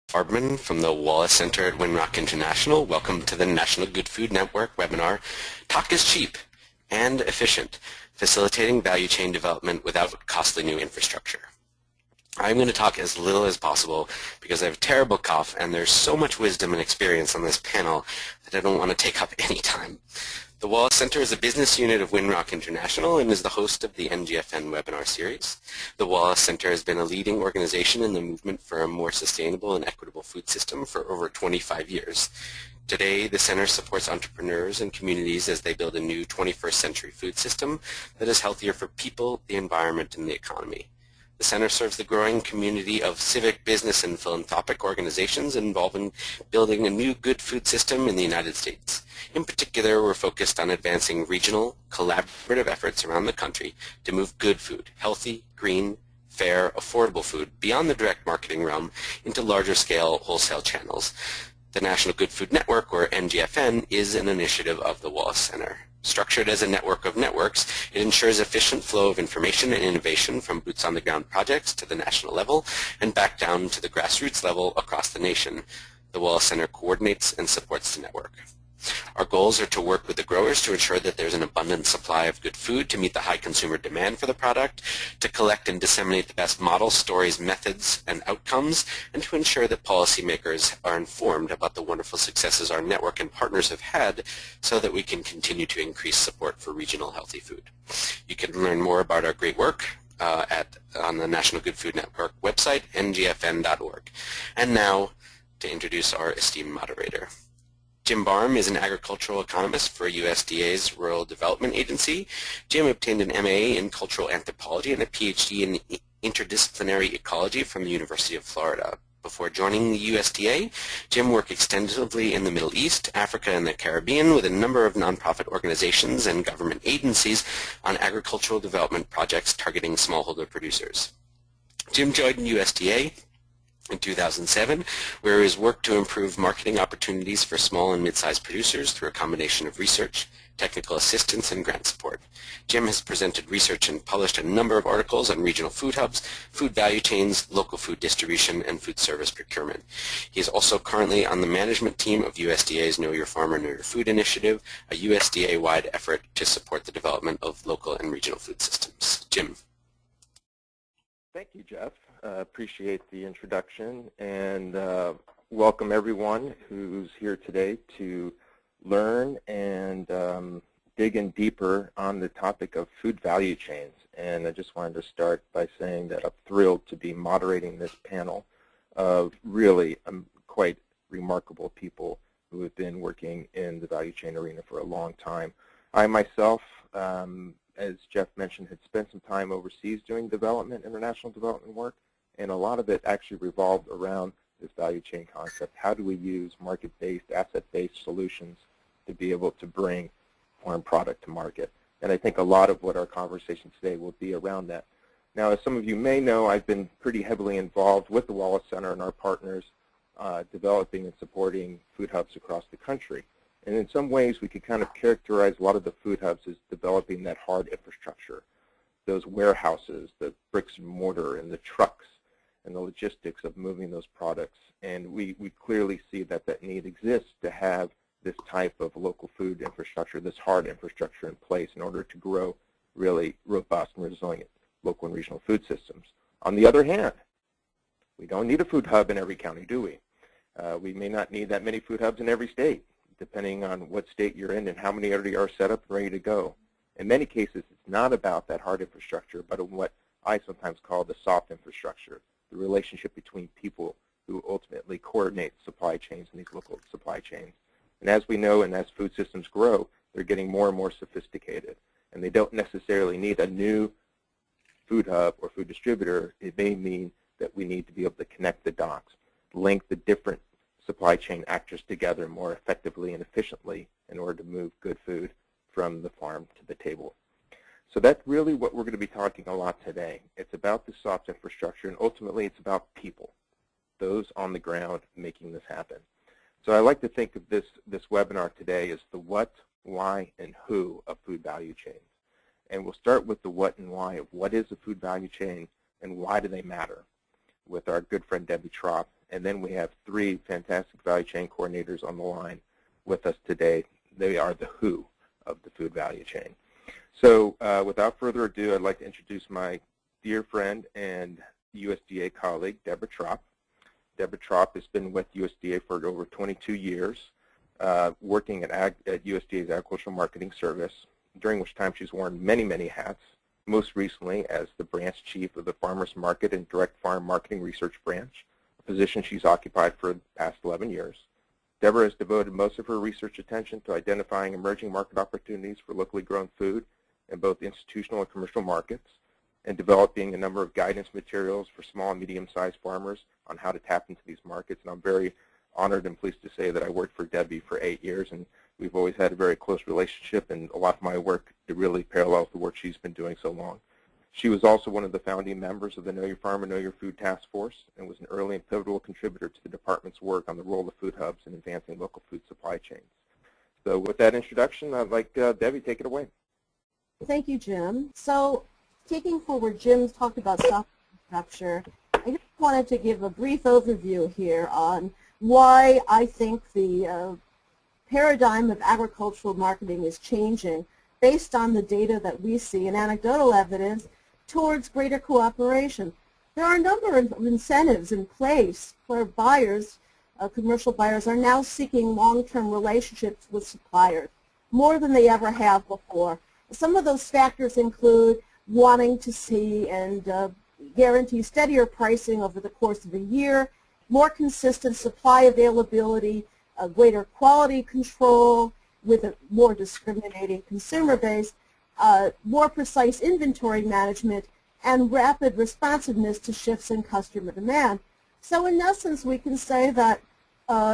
Farbman from the Wallace Center at Winrock International. Welcome to the National Good Food Network webinar, Talk is Cheap and Efficient, Facilitating Value Chain Development Without Costly New Infrastructure. I'm going to talk as little as possible because I have a terrible cough and there's so much wisdom and experience on this panel that I don't want to take up any time. The Wallace Center is a business unit of Winrock International and is the host of the NGFN webinar series. The Wallace Center has been a leading organization in the movement for a more sustainable and equitable food system for over 25 years. Today, the center supports entrepreneurs and communities as they build a new 21st century food system that is healthier for people, the environment, and the economy. The center serves the growing community of civic, business, and philanthropic organizations involved in building a new good food system in the United States. In particular, we're focused on advancing regional, collaborative efforts around the country to move good food, healthy, green, fair, affordable food beyond the direct marketing realm into larger-scale wholesale channels. The National Good Food Network, or NGFN, is an initiative of the Wallace Center. Structured as a network of networks, it ensures efficient flow of information and innovation from boots-on-the-ground projects to the national level and back down to the grassroots level across the nation. The Wallace Center coordinates and supports the network. Our goals are to work with the growers to ensure that there's an abundant supply of good food to meet the high consumer demand for the product, to collect and disseminate the best models, stories, methods, and outcomes, and to ensure that policymakers are informed about the wonderful successes our network and partners have had so that we can continue to increase support for regional healthy food. You can learn more about our great work on the National Good Food Network website, ngfn.org. And now to introduce our esteemed moderator. Jim Barham is an agricultural economist for USDA's Rural Development Agency. Jim obtained an MA in cultural anthropology and a PhD in interdisciplinary ecology from the University of Florida. Before joining the USDA, Jim worked extensively in the Middle East, Africa, and the Caribbean with a number of nonprofit organizations and government agencies on agricultural development projects targeting smallholder producers. Jim joined USDA in 2007, where his work to improve marketing opportunities for small and mid-sized producers through a combination of research, technical assistance, and grant support. Jim has presented research and published a number of articles on regional food hubs, food value chains, local food distribution, and food service procurement. He is also currently on the management team of USDA's Know Your Farmer, Know Your Food initiative, a USDA-wide effort to support the development of local and regional food systems. Jim. Thank you, Jeff. Appreciate the introduction, and welcome everyone who's here today to learn and dig in deeper on the topic of food value chains. And I just wanted to start by saying that I'm thrilled to be moderating this panel of really quite remarkable people who have been working in the value chain arena for a long time. I myself, as Jeff mentioned, had spent some time overseas doing international development work, and a lot of it actually revolved around this value chain concept. How do we use market-based, asset-based solutions to be able to bring farm product to market? And I think a lot of what our conversation today will be around that. Now, as some of you may know, I've been pretty heavily involved with the Wallace Center and our partners developing and supporting food hubs across the country. And in some ways, we could kind of characterize a lot of the food hubs as developing that hard infrastructure, those warehouses, the bricks and mortar, and the trucks, and the logistics of moving those products. And we clearly see that that need exists to have this type of local food infrastructure, this hard infrastructure in place in order to grow really robust and resilient local and regional food systems. On the other hand, we don't need a food hub in every county, do we? We may not need that many food hubs in every state, depending on what state you're in and how many already are set up and ready to go. In many cases, it's not about that hard infrastructure, but in what I sometimes call the soft infrastructure, the relationship between people who ultimately coordinate supply chains and these local supply chains. And as we know, and as food systems grow, they're getting more and more sophisticated. And they don't necessarily need a new food hub or food distributor. It may mean that we need to be able to connect the dots, link the different supply chain actors together more effectively and efficiently in order to move good food from the farm to the table. So that's really what we're going to be talking a lot today. It's about the soft infrastructure, and ultimately it's about people, those on the ground making this happen. So I like to think of this webinar today as the what, why, and who of food value chains. And we'll start with the what and why of what is a food value chain and why do they matter with our good friend Debbie Trop And then we have 3 fantastic value chain coordinators on the line with us today. They are the who of the food value chain. So without further ado, I'd like to introduce my dear friend and USDA colleague, Deborah Trop. Deborah Trop has been with USDA for over 22 years, working at USDA's Agricultural Marketing Service, during which time she's worn many, many hats, most recently as the branch chief of the Farmers Market and Direct Farm Marketing Research Branch, a position she's occupied for the past 11 years. Deborah has devoted most of her research attention to identifying emerging market opportunities for locally grown food in both institutional and commercial markets, and developing a number of guidance materials for small and medium-sized farmers on how to tap into these markets. And I'm very honored and pleased to say that I worked for Debbie for 8 years, and we've always had a very close relationship, and a lot of my work really parallels the work she's been doing so long. She was also one of the founding members of the Know Your Farm and Know Your Food Task Force, and was an early and pivotal contributor to the department's work on the role of food hubs in advancing local food supply chains. So with that introduction, I'd like Debbie, take it away. Thank you, Jim. So taking forward, Jim's talked about software structure. I just wanted to give a brief overview here on why I think the paradigm of agricultural marketing is changing based on the data that we see and anecdotal evidence towards greater cooperation. There are a number of incentives in place where buyers, commercial buyers, are now seeking long-term relationships with suppliers, more than they ever have before. Some of those factors include wanting to see and guarantee steadier pricing over the course of a year, more consistent supply availability, greater quality control with a more discriminating consumer base, more precise inventory management, and rapid responsiveness to shifts in customer demand. So in essence, we can say that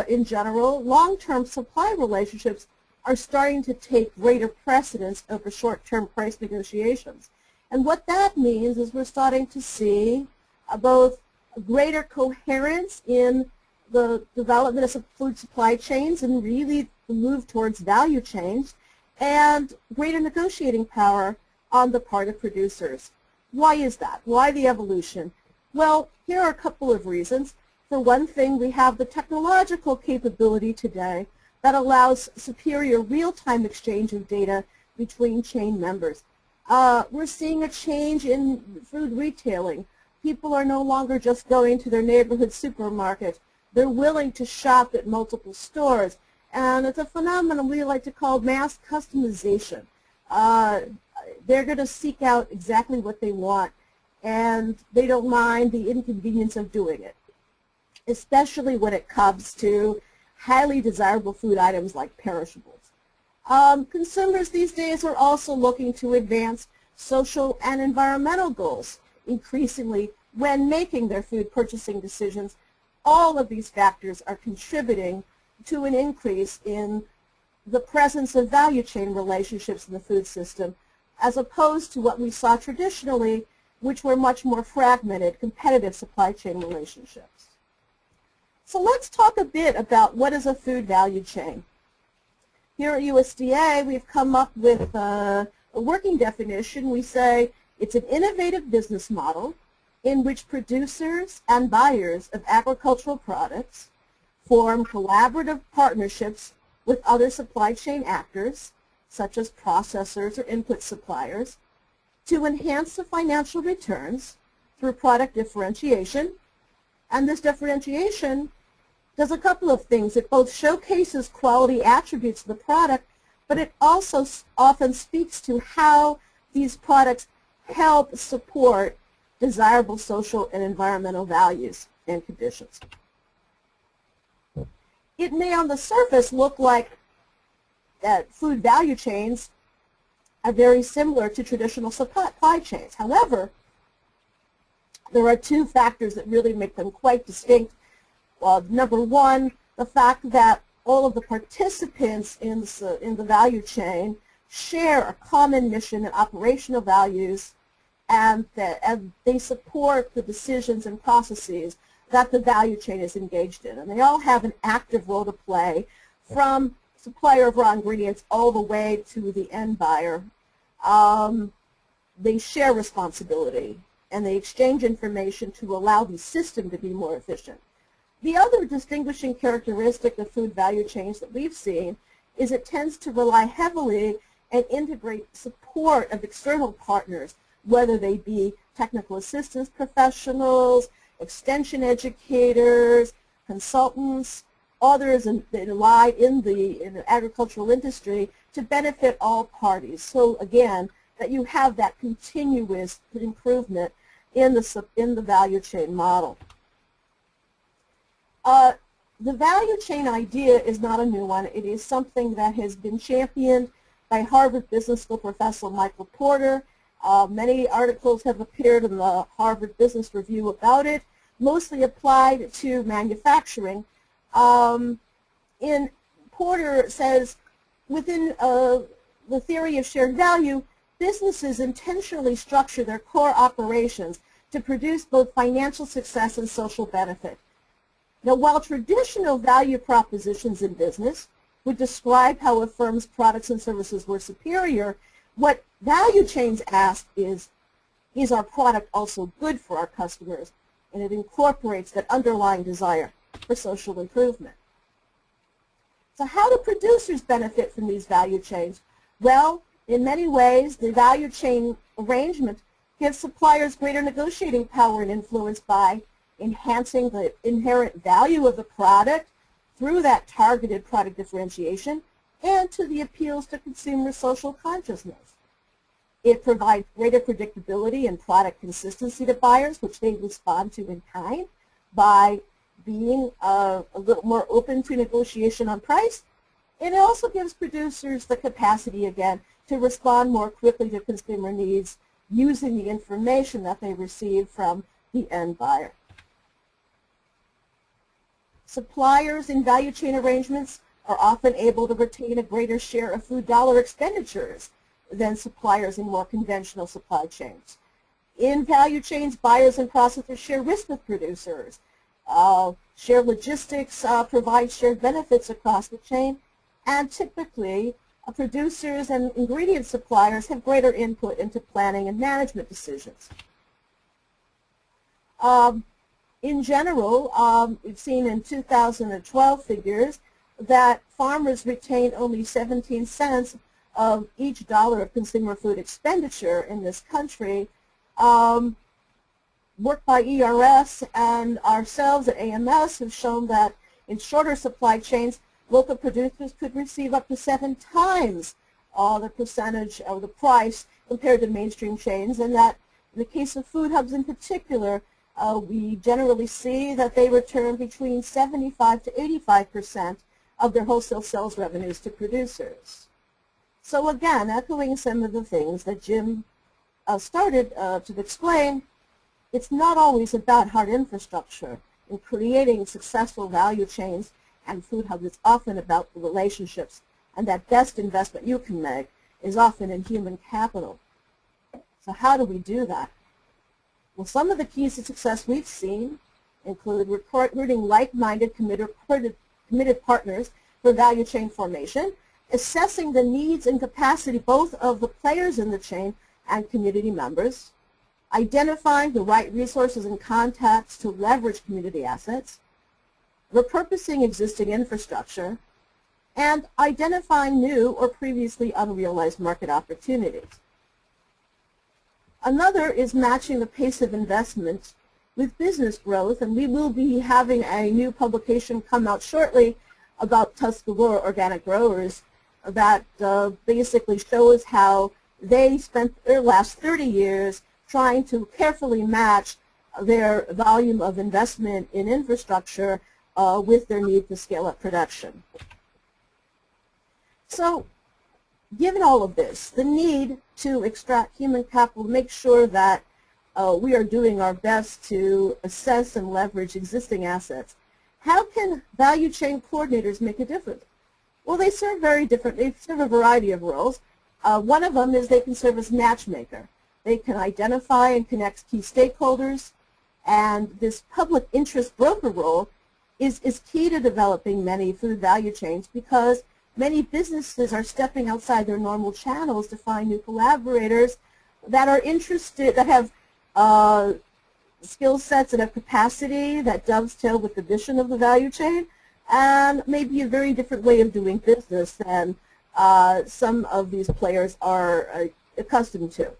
in general, long-term supply relationships are starting to take greater precedence over short-term price negotiations. And what that means is we're starting to see both greater coherence in the development of food supply chains and really the move towards value chains, and greater negotiating power on the part of producers. Why is that? Why the evolution? Well, here are a couple of reasons. For one thing, we have the technological capability today that allows superior real-time exchange of data between chain members. We're seeing a change in food retailing. People are no longer just going to their neighborhood supermarket. They're willing to shop at multiple stores. And it's a phenomenon we like to call mass customization. They're going to seek out exactly what they want, and they don't mind the inconvenience of doing it, especially when it comes to highly desirable food items like perishables. Consumers these days are also looking to advance social and environmental goals increasingly when making their food purchasing decisions. All of these factors are contributing to an increase in the presence of value chain relationships in the food system, as opposed to what we saw traditionally, which were much more fragmented, competitive supply chain relationships. So let's talk a bit about what is a food value chain. Here at USDA, we've come up with a working definition. We say it's an innovative business model in which producers and buyers of agricultural products form collaborative partnerships with other supply chain actors, such as processors or input suppliers, to enhance the financial returns through product differentiation. And this differentiation does a couple of things. It both showcases quality attributes of the product, but it also often speaks to how these products help support desirable social and environmental values and conditions. It may on the surface look like that food value chains are very similar to traditional supply chains. However, there are two factors that really make them quite distinct. Number one, the fact that all of the participants in the value chain share a common mission and operational values, and they support the decisions and processes that the value chain is engaged in. And they all have an active role to play, from supplier of raw ingredients all the way to the end buyer. They share responsibility, and they exchange information to allow the system to be more efficient. The other distinguishing characteristic of food value chains that we've seen is it tends to rely heavily and integrate support of external partners, whether they be technical assistance professionals, extension educators, consultants, others that lie in the agricultural industry to benefit all parties. So again, that you have that continuous improvement in the value chain model. The value chain idea is not a new one. It is something that has been championed by Harvard Business School professor Michael Porter. Many articles have appeared in the Harvard Business Review about it, mostly applied to manufacturing. Porter says, within the theory of shared value, businesses intentionally structure their core operations to produce both financial success and social benefit. Now, while traditional value propositions in business would describe how a firm's products and services were superior, what value chains ask is our product also good for our customers? And it incorporates that underlying desire for social improvement. So how do producers benefit from these value chains? Well, in many ways, the value chain arrangement gives suppliers greater negotiating power and influence by enhancing the inherent value of the product through that targeted product differentiation and to the appeals to consumer social consciousness. It provides greater predictability and product consistency to buyers, which they respond to in kind by being a little more open to negotiation on price. And it also gives producers the capacity, again, to respond more quickly to consumer needs using the information that they receive from the end buyer. Suppliers in value chain arrangements are often able to retain a greater share of food dollar expenditures than suppliers in more conventional supply chains. In value chains, buyers and processors share risk with producers, share logistics, provide shared benefits across the chain, and typically producers and ingredient suppliers have greater input into planning and management decisions. In general, we've seen in 2012 figures that farmers retain only 17 cents of each dollar of consumer food expenditure in this country. Work by ERS and ourselves at AMS have shown that in shorter supply chains, local producers could receive up to 7 times the percentage of the price compared to mainstream chains, and that in the case of food hubs in particular, we generally see that they return between 75 to 85% of their wholesale sales revenues to producers. So again, echoing some of the things that Jim started to explain, it's not always about hard infrastructure. In creating successful value chains and food hubs, it's often about the relationships, and that best investment you can make is often in human capital. So how do we do that? Well, some of the keys to success we've seen include recruiting like-minded, committed partners for value chain formation, assessing the needs and capacity both of the players in the chain and community members, identifying the right resources and contacts to leverage community assets, repurposing existing infrastructure, and identifying new or previously unrealized market opportunities. Another is matching the pace of investment with business growth, and we will be having a new publication come out shortly about Tuscarora organic growers that basically shows how they spent their last 30 years trying to carefully match their volume of investment in infrastructure with their need to scale up production. So, given all of this, the need to extract human capital, make sure that we are doing our best to assess and leverage existing assets, how can value chain coordinators make a difference? Well, they serve they serve a variety of roles. One of them is they can serve as matchmaker. They can identify and connect key stakeholders, and this public interest broker role is key to developing many food value chains, because many businesses are stepping outside their normal channels to find new collaborators that are interested, that have skill sets and a capacity that dovetail with the mission of the value chain, and maybe a very different way of doing business than some of these players are accustomed to.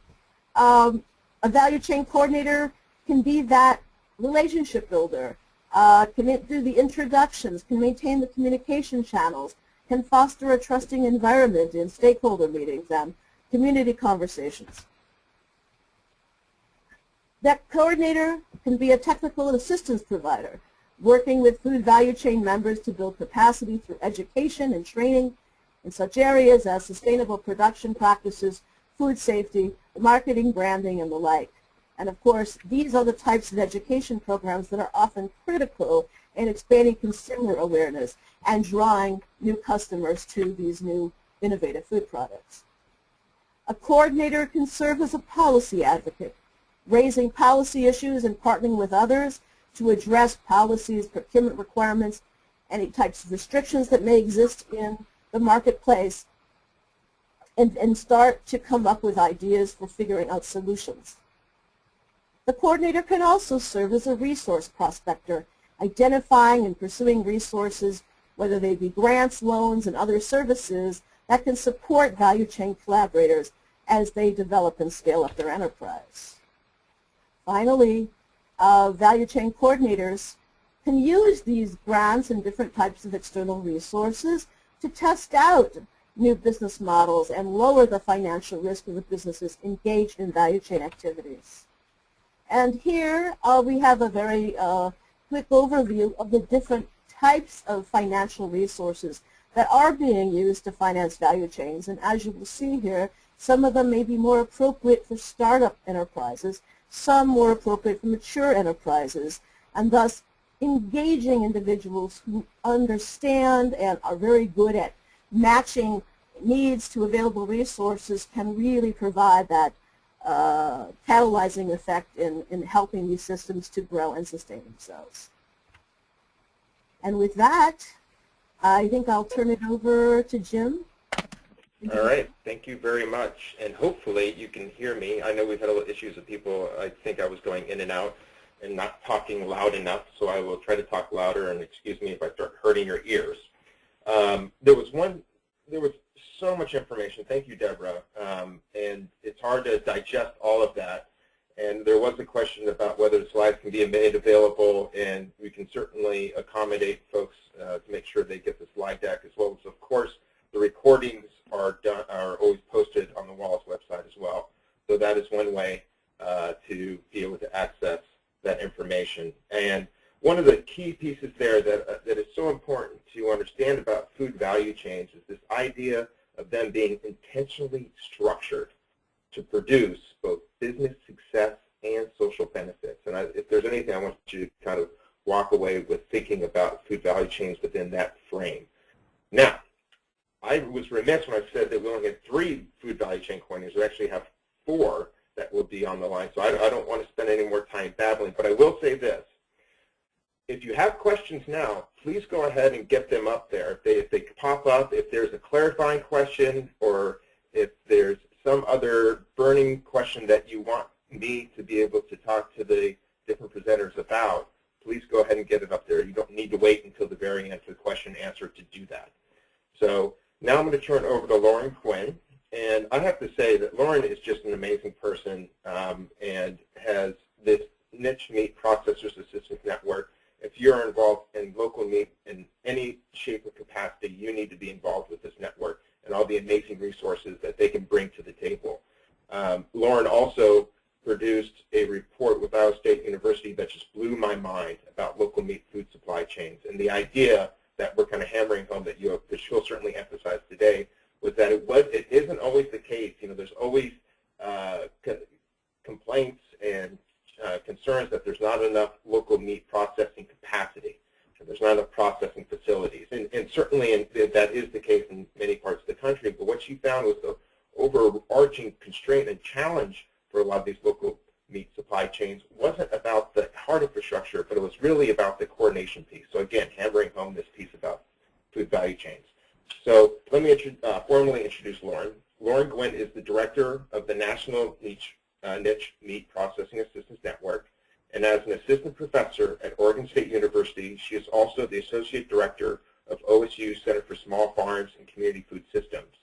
A value chain coordinator can be that relationship builder, can do the introductions, can maintain the communication channels, can foster a trusting environment in stakeholder meetings and community conversations. That coordinator can be a technical assistance provider, working with food value chain members to build capacity through education and training in such areas as sustainable production practices, food safety, marketing, branding, and the like. And of course, these are the types of education programs that are often critical in expanding consumer awareness and drawing new customers to these new innovative food products. A coordinator can serve as a policy advocate, raising policy issues and partnering with others to address policies, procurement requirements, any types of restrictions that may exist in the marketplace, and start to come up with ideas for figuring out solutions. The coordinator can also serve as a resource prospector, identifying and pursuing resources, whether they be grants, loans, and other services that can support value chain collaborators as they develop and scale up their enterprise. Finally, value chain coordinators can use these grants and different types of external resources to test out new business models and lower the financial risk of the businesses engaged in value chain activities. And here we have a very quick overview of the different types of financial resources that are being used to finance value chains. And as you will see here, some of them may be more appropriate for startup enterprises, some more appropriate for mature enterprises, and thus engaging individuals who understand and are very good at matching needs to available resources can really provide that catalyzing effect in helping these systems to grow and sustain themselves. And with that, I think I'll turn it over to Jim. All right, thank you very much. And hopefully you can hear me. I know we've had a little issues with people. I think I was going in and out and not talking loud enough, so I will try to talk louder, and excuse me if I start hurting your ears. There was so much information. Thank you, Deborah. And it's hard to digest all of that. And there was a question about whether the slides can be made available, and we can certainly accommodate folks to make sure they get the slide deck, as well as, of course, the recordings are always posted on the Wallace website as well. So that is one way to be able to access that information. And one of the key pieces there that is so important to understand about food value chains is this idea of them being intentionally structured to produce both business success and social benefits. And if there's anything, I want you to kind of walk away with thinking about food value chains within that frame. Now, I was remiss when I said that we only had 3 food value chain coordinators. We actually have 4 that will be on the line, so I don't want to spend any more time babbling, but I will say this. If you have questions now, please go ahead and get them up there. If they pop up, if there's a clarifying question, or if there's some other burning question that you want me to be able to talk to the different presenters about, please go ahead and get it up there. You don't need to wait until the very end for the question and answer to do that. So now I'm going to turn it over to Lauren Quinn. And I have to say that Lauren is just an amazing person and has this niche meat processors assistance network. If you're involved in local meat in any shape or capacity, you need to be involved with this network and all the amazing resources that they can bring to the table. Lauren also produced a report with Iowa State University that just blew my mind about local meat food supply chains. And the idea that we're kind of hammering home that she'll certainly emphasize today was that it isn't always the case. You know, there's always complaints and concerns that there's not enough local meat processing capacity, and there's not enough processing facilities. And certainly that is the case in many parts of the country, but what she found was the overarching constraint and challenge for a lot of these local meat supply chains wasn't about the hard infrastructure, but it was really about the coordination piece. So again, hammering home this piece about food value chains. So let me formally introduce Lauren. Lauren Gwynn is the director of the National Niche Meat Processing Assistance Network, and as an assistant professor at Oregon State University, she is also the associate director of OSU Center for Small Farms and Community Food Systems,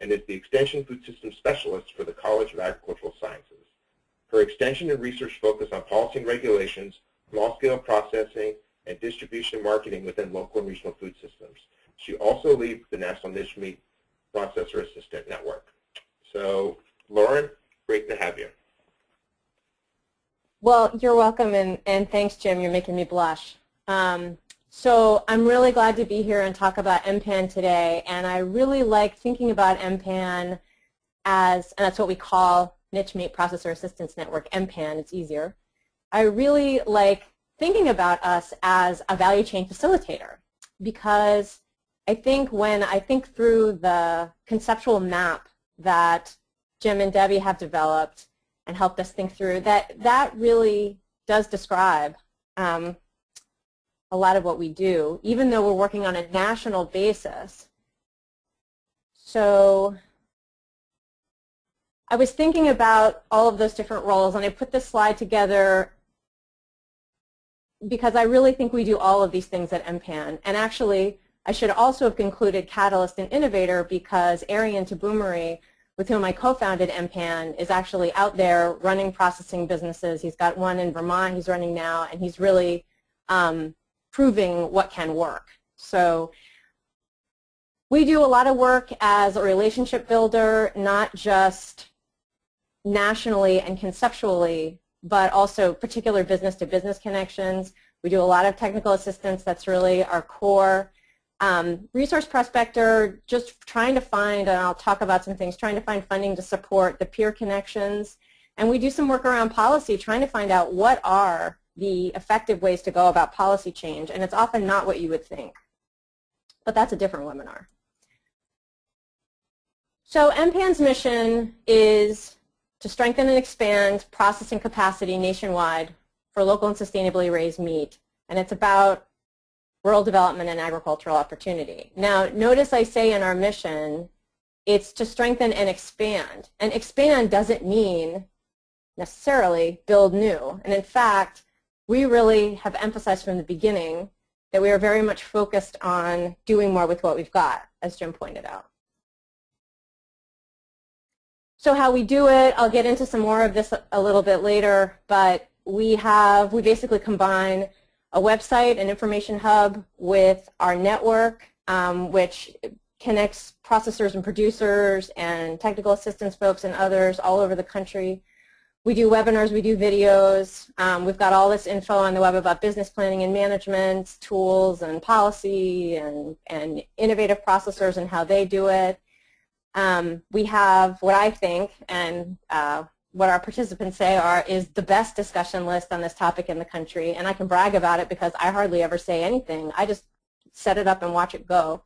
and is the Extension Food System Specialist for the College of Agricultural Sciences. Her extension and research focus on policy and regulations, small-scale processing, and distribution marketing within local and regional food systems. She also leads the National Niche Meat Processor Assistant Network. So, Lauren, great to have you. Well, you're welcome, and thanks, Jim. You're making me blush. So I'm really glad to be here and talk about MPAN today, and I really like thinking about MPAN as, and that's what we call Niche Meat Processor Assistance Network, MPAN, it's easier. I really like thinking about us as a value chain facilitator, because I think when I think through the conceptual map that Jim and Debbie have developed and helped us think through, that really does describe a lot of what we do, even though we're working on a national basis. So I was thinking about all of those different roles, and I put this slide together because I really think we do all of these things at MPAN. And actually, I should also have concluded Catalyst and Innovator, because Arian Tabumari, with whom I co-founded MPAN, is actually out there running processing businesses. He's got one in Vermont he's running now, and he's really proving what can work. So we do a lot of work as a relationship builder, not just nationally and conceptually, but also particular business-to-business connections. We do a lot of technical assistance. That's really our core. Resource prospector, just trying to find, and I'll talk about some things, trying to find funding to support the peer connections. And we do some work around policy, trying to find out what are the effective ways to go about policy change, and it's often not what you would think. But that's a different webinar. So MPAN's mission is to strengthen and expand processing capacity nationwide for local and sustainably raised meat, and it's about rural development and agricultural opportunity. Now, notice I say in our mission, it's to strengthen and expand. And expand doesn't mean necessarily build new. And in fact, we really have emphasized from the beginning that we are very much focused on doing more with what we've got, as Jim pointed out. So how we do it, I'll get into some more of this a little bit later, but we basically combine a website, an information hub, with our network, which connects processors and producers and technical assistance folks and others all over the country. We do webinars, we do videos. We've got all this info on the web about business planning and management, tools and policy, and innovative processors and how they do it. We have what I think, and what our participants say is the best discussion list on this topic in the country, and I can brag about it because I hardly ever say anything. I just set it up and watch it go.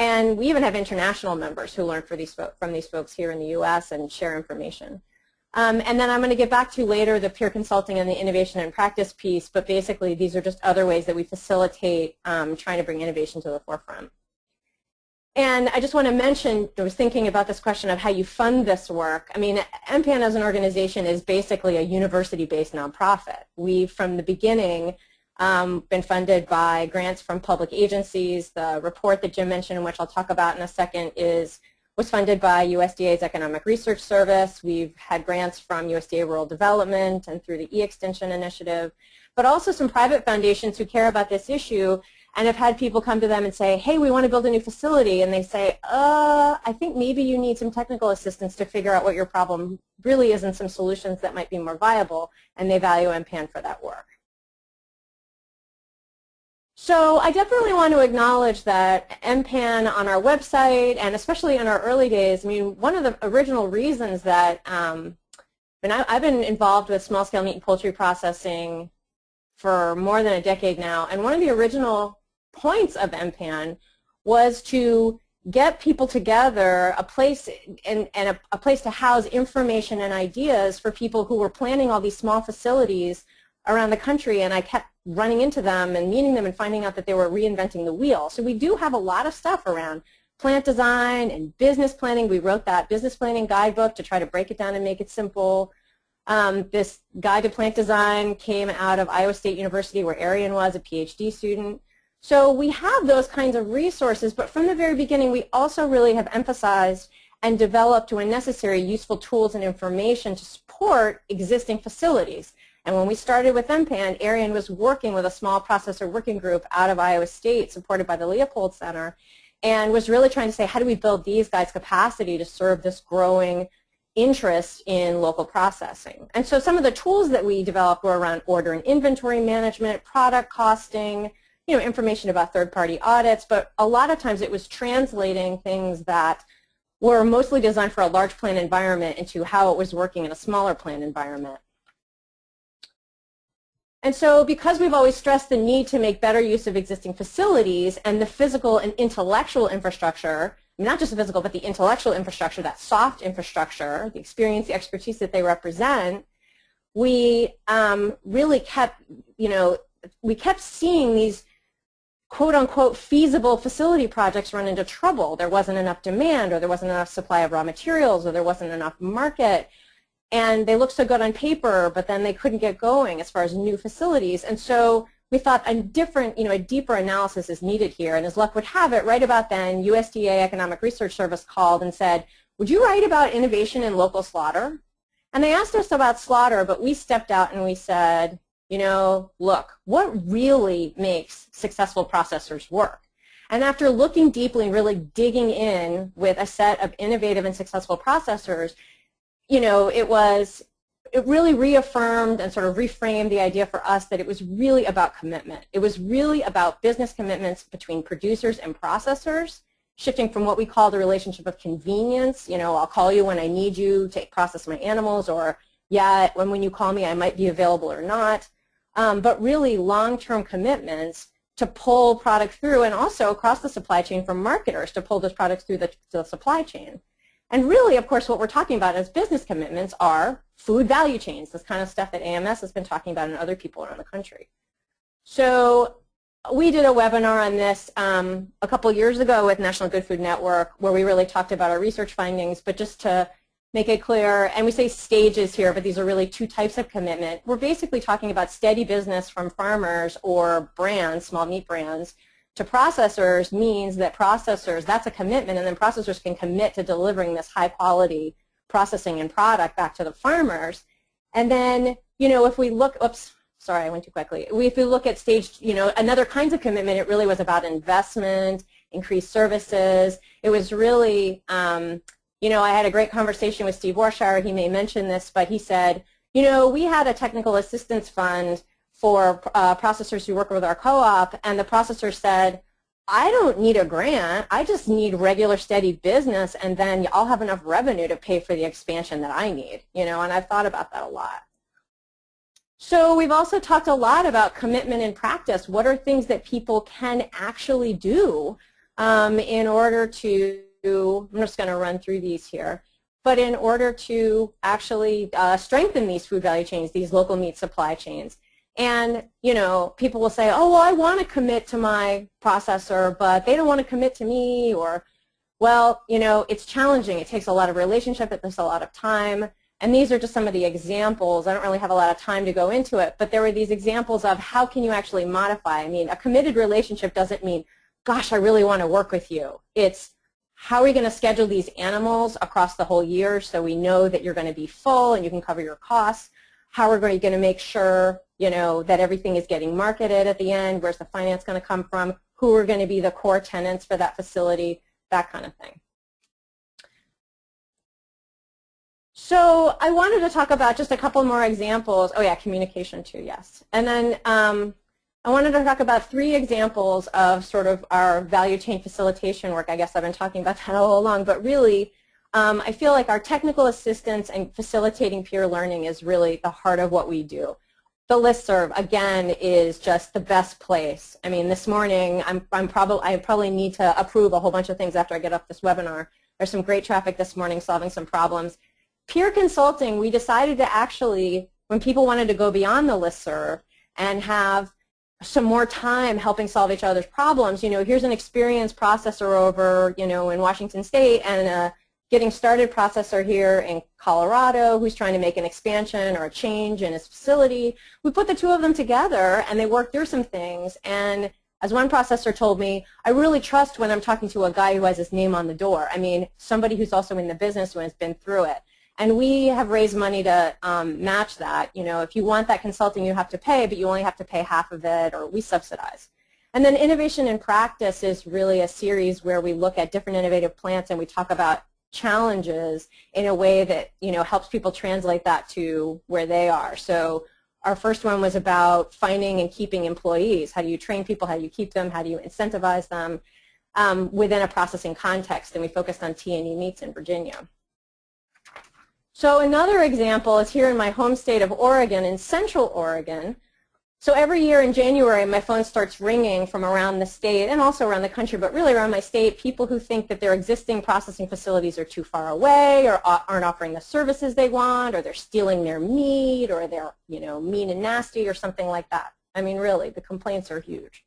And we even have international members who learn from these folks here in the U.S. and share information. And then I'm going to get back to later the peer consulting and the innovation and practice piece, but basically these are just other ways that we facilitate trying to bring innovation to the forefront. And I just want to mention, I was thinking about this question of how you fund this work. I mean, MPAN as an organization is basically a university-based nonprofit. We've, from the beginning, been funded by grants from public agencies. The report that Jim mentioned, which I'll talk about in a second, was funded by USDA's Economic Research Service. We've had grants from USDA Rural Development and through the E-Extension Initiative, but also some private foundations who care about this issue and have had people come to them and say, hey, we want to build a new facility. And they say, I think maybe you need some technical assistance to figure out what your problem really is and some solutions that might be more viable. And they value MPAN for that work. So I definitely want to acknowledge that MPAN on our website, and especially in our early days, I mean, one of the original reasons that, I've been involved with small-scale meat and poultry processing for more than a decade now, and one of the original points of MPAN was to get people together, a place and a place to house information and ideas for people who were planning all these small facilities around the country, and I kept running into them and meeting them and finding out that they were reinventing the wheel. So we do have a lot of stuff around plant design and business planning. We wrote that business planning guidebook to try to break it down and make it simple. This guide to plant design came out of Iowa State University, where Arian was a PhD student. So we have those kinds of resources, but from the very beginning we also really have emphasized and developed when necessary useful tools and information to support existing facilities. And when we started with MPAN, Arian was working with a small processor working group out of Iowa State supported by the Leopold Center, and was really trying to say, how do we build these guys' capacity to serve this growing interest in local processing? And so some of the tools that we developed were around order and inventory management, product costing, information about third-party audits, but a lot of times it was translating things that were mostly designed for a large plant environment into how it was working in a smaller plant environment. And so because we've always stressed the need to make better use of existing facilities and the physical and intellectual infrastructure, not just the physical, but the intellectual infrastructure, that soft infrastructure, the experience, the expertise that they represent, we really kept, we kept seeing these quote-unquote feasible facility projects run into trouble. There wasn't enough demand, or there wasn't enough supply of raw materials, or there wasn't enough market. And they looked so good on paper, but then they couldn't get going as far as new facilities. And so we thought a deeper analysis is needed here. And as luck would have it, right about then, USDA Economic Research Service called and said, would you write about innovation in local slaughter? And they asked us about slaughter, but we stepped out and we said, look, what really makes successful processors work? And after looking deeply and really digging in with a set of innovative and successful processors, it really reaffirmed and sort of reframed the idea for us that it was really about commitment. It was really about business commitments between producers and processors, shifting from what we call the relationship of convenience, I'll call you when I need you to process my animals, or yeah, when you call me I might be available or not, but really long-term commitments to pull product through, and also across the supply chain from marketers to pull those products through the supply chain. And really, of course, what we're talking about as business commitments are food value chains, this kind of stuff that AMS has been talking about and other people around the country. So we did a webinar on this a couple years ago with National Good Food Network, where we really talked about our research findings, but just to make it clear, and we say stages here, but these are really two types of commitment. We're basically talking about steady business from farmers or brands, small meat brands, to processors means that processors, that's a commitment, and then processors can commit to delivering this high quality processing and product back to the farmers. And then, if we look, oops, sorry, I went too quickly. If we look at stage, another kinds of commitment, it really was about investment, increased services. It was really, I had a great conversation with Steve Warshire. He may mention this, but he said, we had a technical assistance fund for processors who work with our co-op, and the processor said, I don't need a grant, I just need regular steady business, and then I'll have enough revenue to pay for the expansion that I need, and I've thought about that a lot. So we've also talked a lot about commitment in practice. What are things that people can actually do in order to, I'm just going to run through these here, but in order to actually strengthen these food value chains, these local meat supply chains. And, people will say, oh, well, I want to commit to my processor, but they don't want to commit to me, or, well, it's challenging. It takes a lot of relationship. It takes a lot of time. And these are just some of the examples. I don't really have a lot of time to go into it, but there were these examples of how can you actually modify. I mean, a committed relationship doesn't mean, gosh, I really want to work with you. It's, how are we going to schedule these animals across the whole year so we know that you're going to be full and you can cover your costs? How are we going to make sure, that everything is getting marketed at the end? Where's the finance going to come from? Who are going to be the core tenants for that facility? That kind of thing. So I wanted to talk about just a couple more examples. Oh yeah, communication too, yes. And then I wanted to talk about 3 examples of sort of our value chain facilitation work. I guess I've been talking about that all along, but really I feel like our technical assistance and facilitating peer learning is really the heart of what we do. The listserv, again, is just the best place. I mean, this morning, I probably need to approve a whole bunch of things after I get off this webinar. There's some great traffic this morning solving some problems. Peer consulting, we decided to actually, when people wanted to go beyond the listserv and have some more time helping solve each other's problems, here's an experienced processor over, in Washington State and a getting started processor here in Colorado who's trying to make an expansion or a change in his facility. We put the two of them together and they worked through some things, and as one processor told me, I really trust when I'm talking to a guy who has his name on the door. I mean, somebody who's also in the business who has been through it. And we have raised money to match that. You know, if you want that consulting, you have to pay, but you only have to pay half of it, or we subsidize. And then Innovation in Practice is really a series where we look at different innovative plants and we talk about challenges in a way that, you know, helps people translate that to where they are. So our first one was about finding and keeping employees. How do you train people? How do you keep them? How do you incentivize them within a processing context? And we focused on T&E meats in Virginia. So another example is here in my home state of Oregon, in Central Oregon. So every year in January, my phone starts ringing from around the state and also around the country, but really around my state, people who think that their existing processing facilities are too far away or aren't offering the services they want, or they're stealing their meat, or they're, you know, mean and nasty or something like that. I mean, really, the complaints are huge.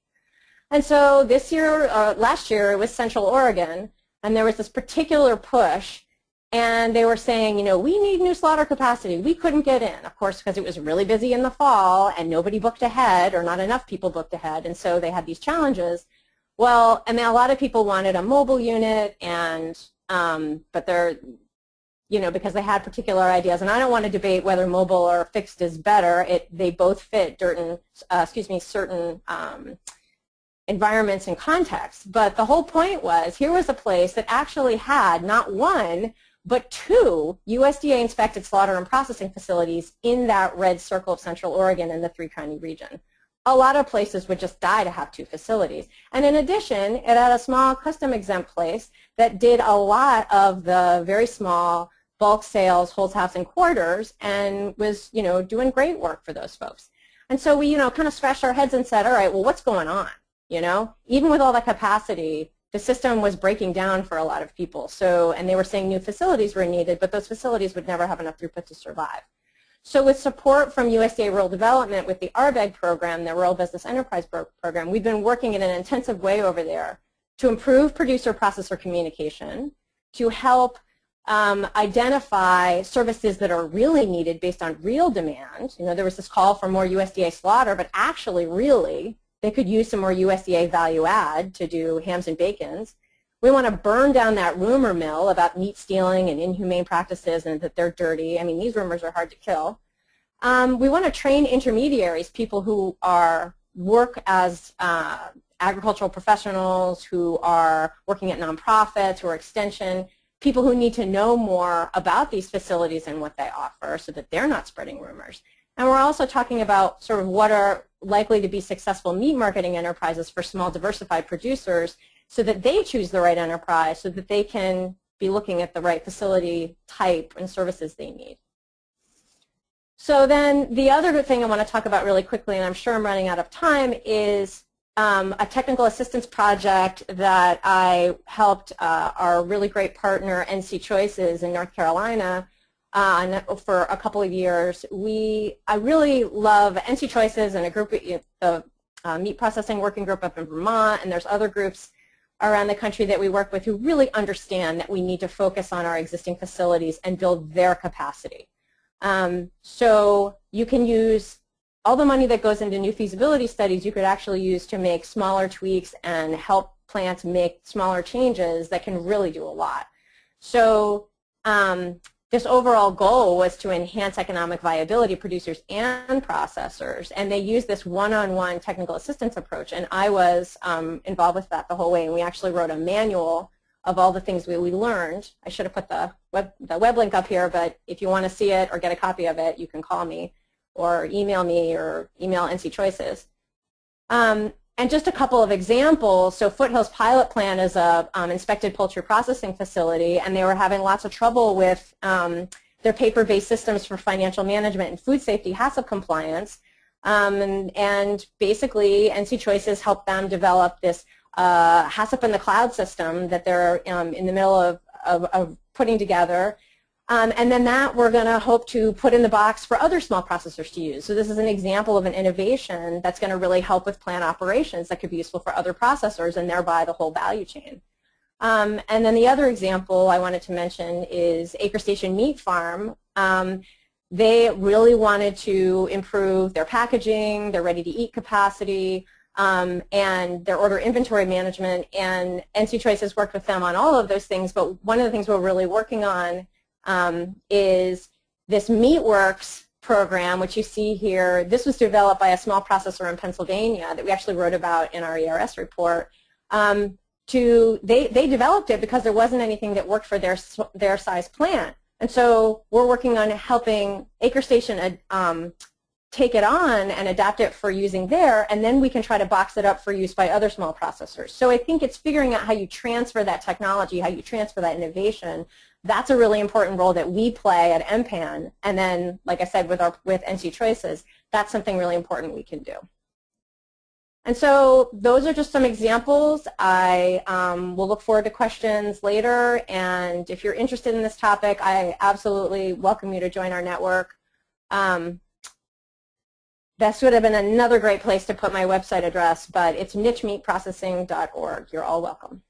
And so this year, last year, it was Central Oregon, and there was this particular push. And they were saying, you know, we need new slaughter capacity. We couldn't get in, of course, because it was really busy in the fall and nobody booked ahead, or not enough people booked ahead. And so they had these challenges. Well, and then a lot of people wanted a mobile unit, and but they're, you know, because they had particular ideas. And I don't want to debate whether mobile or fixed is better. They both fit certain environments and contexts. But the whole point was, here was a place that actually had not one, but two USDA-inspected slaughter and processing facilities in that red circle of Central Oregon and the three-county region. A lot of places would just die to have two facilities. And in addition, it had a small custom-exempt place that did a lot of the very small bulk sales, whole halves, and quarters, and was, you know, doing great work for those folks. And so we, you know, kind of scratched our heads and said, all right, well, what's going on? You know, even with all the capacity, the system was breaking down for a lot of people. So, and they were saying new facilities were needed, but those facilities would never have enough throughput to survive. So with support from USDA Rural Development with the RBEG program, the Rural Business Enterprise Program, we've been working in an intensive way over there to improve producer-processor communication, to help identify services that are really needed based on real demand. You know, there was this call for more USDA slaughter, but actually, really, they could use some more USDA value add to do hams and bacons. We want to burn down that rumor mill about meat stealing and inhumane practices and that they're dirty. I mean, these rumors are hard to kill. We want to train intermediaries, people who work as agricultural professionals, who are working at nonprofits, who are extension, people who need to know more about these facilities and what they offer so that they're not spreading rumors. And we're also talking about sort of what are likely to be successful meat marketing enterprises for small diversified producers so that they choose the right enterprise, so that they can be looking at the right facility type and services they need. So then the other thing I want to talk about really quickly, and I'm sure I'm running out of time, is a technical assistance project that I helped our really great partner NC Choices in North Carolina for a couple of years. I really love NC Choices and a group, the meat processing working group up in Vermont, and there's other groups around the country that we work with who really understand that we need to focus on our existing facilities and build their capacity. So you can use all the money that goes into new feasibility studies, you could actually use to make smaller tweaks and help plants make smaller changes that can really do a lot. So this overall goal was to enhance economic viability of producers and processors, and they used this one-on-one technical assistance approach, and I was involved with that the whole way, and we actually wrote a manual of all the things we learned. I should have put the web link up here, but if you want to see it or get a copy of it, you can call me or email NC Choices. And just a couple of examples. So Foothills Pilot Plant is a inspected poultry processing facility, and they were having lots of trouble with their paper-based systems for financial management and food safety HACCP compliance. And basically, NC Choices helped them develop this HACCP in the cloud system that they're in the middle of putting together. And then that we're going to hope to put in the box for other small processors to use. So this is an example of an innovation that's going to really help with plant operations that could be useful for other processors and thereby the whole value chain. And then the other example I wanted to mention is Acre Station Meat Farm. They really wanted to improve their packaging, their ready-to-eat capacity, and their order inventory management, and NC Choice has worked with them on all of those things, but one of the things we're really working on is this MeatWorks program, which you see here. This was developed by a small processor in Pennsylvania that we actually wrote about in our ERS report. They developed it because there wasn't anything that worked for their size plant. And so we're working on helping Acre Station take it on and adapt it for using there, and then we can try to box it up for use by other small processors. So I think it's figuring out how you transfer that technology, how you transfer that innovation. That's a really important role that we play at MPAN. And then, like I said, with NC Choices, that's something really important we can do. And so those are just some examples. I will look forward to questions later, and if you're interested in this topic, I absolutely welcome you to join our network. This would have been another great place to put my website address, but it's nichemeatprocessing.org. You're all welcome.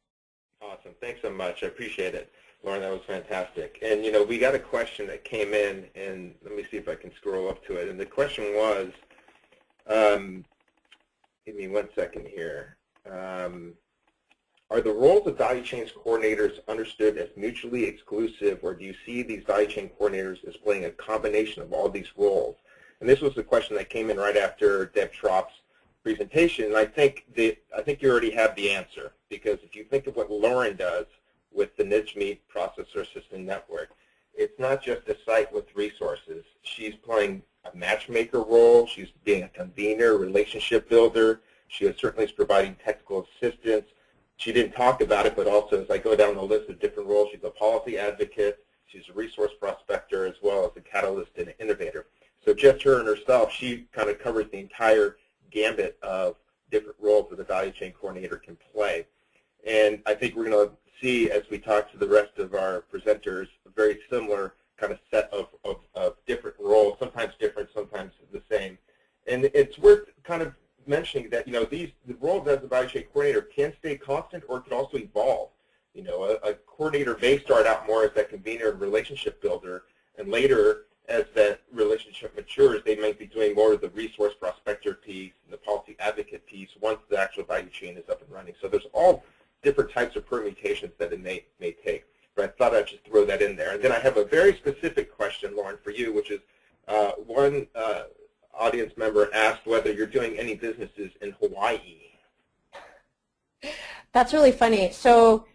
Awesome. Thanks so much. I appreciate it. Lauren, that was fantastic. And, you know, we got a question that came in, and let me see if I can scroll up to it. And the question was, give me 1 second here. Are the roles of value chain coordinators understood as mutually exclusive, or do you see these value chain coordinators as playing a combination of all these roles? And this was the question that came in right after Deb Schropp's presentation. And I think you already have the answer, because if you think of what Lauren does with the Niche Meat Processor System Network, it's not just a site with resources. She's playing a matchmaker role. She's being a convener, relationship builder. She certainly is providing technical assistance. She didn't talk about it, but also as I go down the list of different roles, she's a policy advocate. She's a resource prospector, as well as a catalyst and an innovator. So just her and herself, she kind of covers the entire gambit of different roles that a value chain coordinator can play. And I think we're going to see, as we talk to the rest of our presenters, a very similar kind of set of different roles, sometimes different, sometimes the same. And it's worth kind of mentioning that, you know, the roles as a value chain coordinator can stay constant, or it could also evolve. You know, a coordinator may start out more as that convener and relationship builder, and later, as that relationship matures, they might be doing more of the resource prospector piece and the policy advocate piece once the actual value chain is up and running. So there's all different types of permutations that it may take. But I thought I'd just throw that in there. And then I have a very specific question, Lauren, for you, which is one audience member asked whether you're doing any businesses in Hawaii. That's really funny. So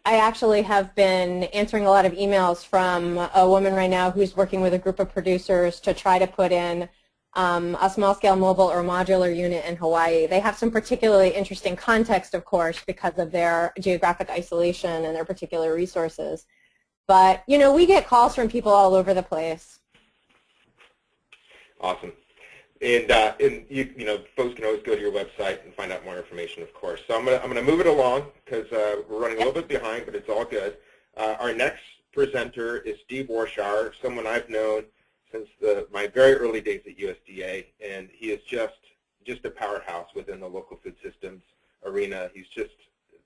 I actually have been answering a lot of emails from a woman right now who's working with a group of producers to try to put in a small-scale mobile or modular unit in Hawaii. They have some particularly interesting context, of course, because of their geographic isolation and their particular resources. But, you know, we get calls from people all over the place. Awesome. And you know, folks can always go to your website and find out more information, of course. So I'm gonna move it along because we're running a little bit behind, but it's all good. Our next presenter is Steve Warshauer, someone I've known since my very early days at USDA, and he is just a powerhouse within the local food systems arena. He's just,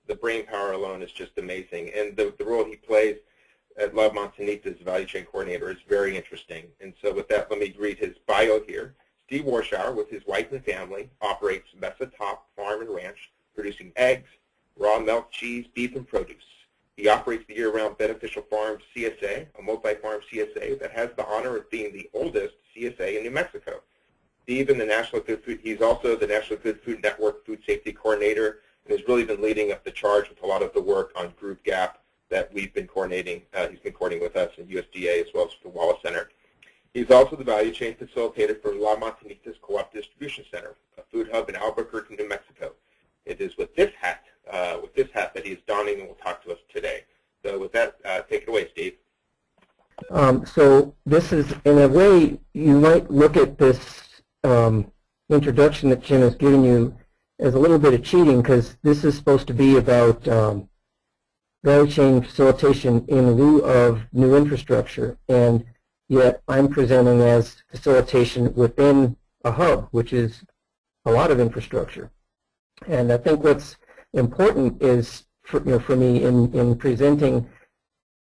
the brain power alone is just amazing, and the role he plays at La Montanita's value chain coordinator is very interesting. And so with that, let me read his bio here. Steve Warshauer, with his wife and family, operates Mesa Top Farm and Ranch, producing eggs, raw milk, cheese, beef, and produce. He operates the year-round Beneficial Farms CSA, a multi-farm CSA that has the honor of being the oldest CSA in New Mexico. Steve and the National Good Food, he's also the National Good Food Network Food Safety Coordinator, and has really been leading up the charge with a lot of the work on Group Gap that we've been coordinating. He's been coordinating with us in USDA as well as the Wallace Center. He's also the value chain facilitator for La Montanita's Co-op Distribution Center, a food hub in Albuquerque, New Mexico. It is with this hat that he is donning and will talk to us today. So with that, take it away, Steve. So this is, in a way, you might look at this introduction that Jim has given you as a little bit of cheating, because this is supposed to be about value chain facilitation in lieu of new infrastructure, and yet I'm presenting as facilitation within a hub, which is a lot of infrastructure. And I think what's important is for me in presenting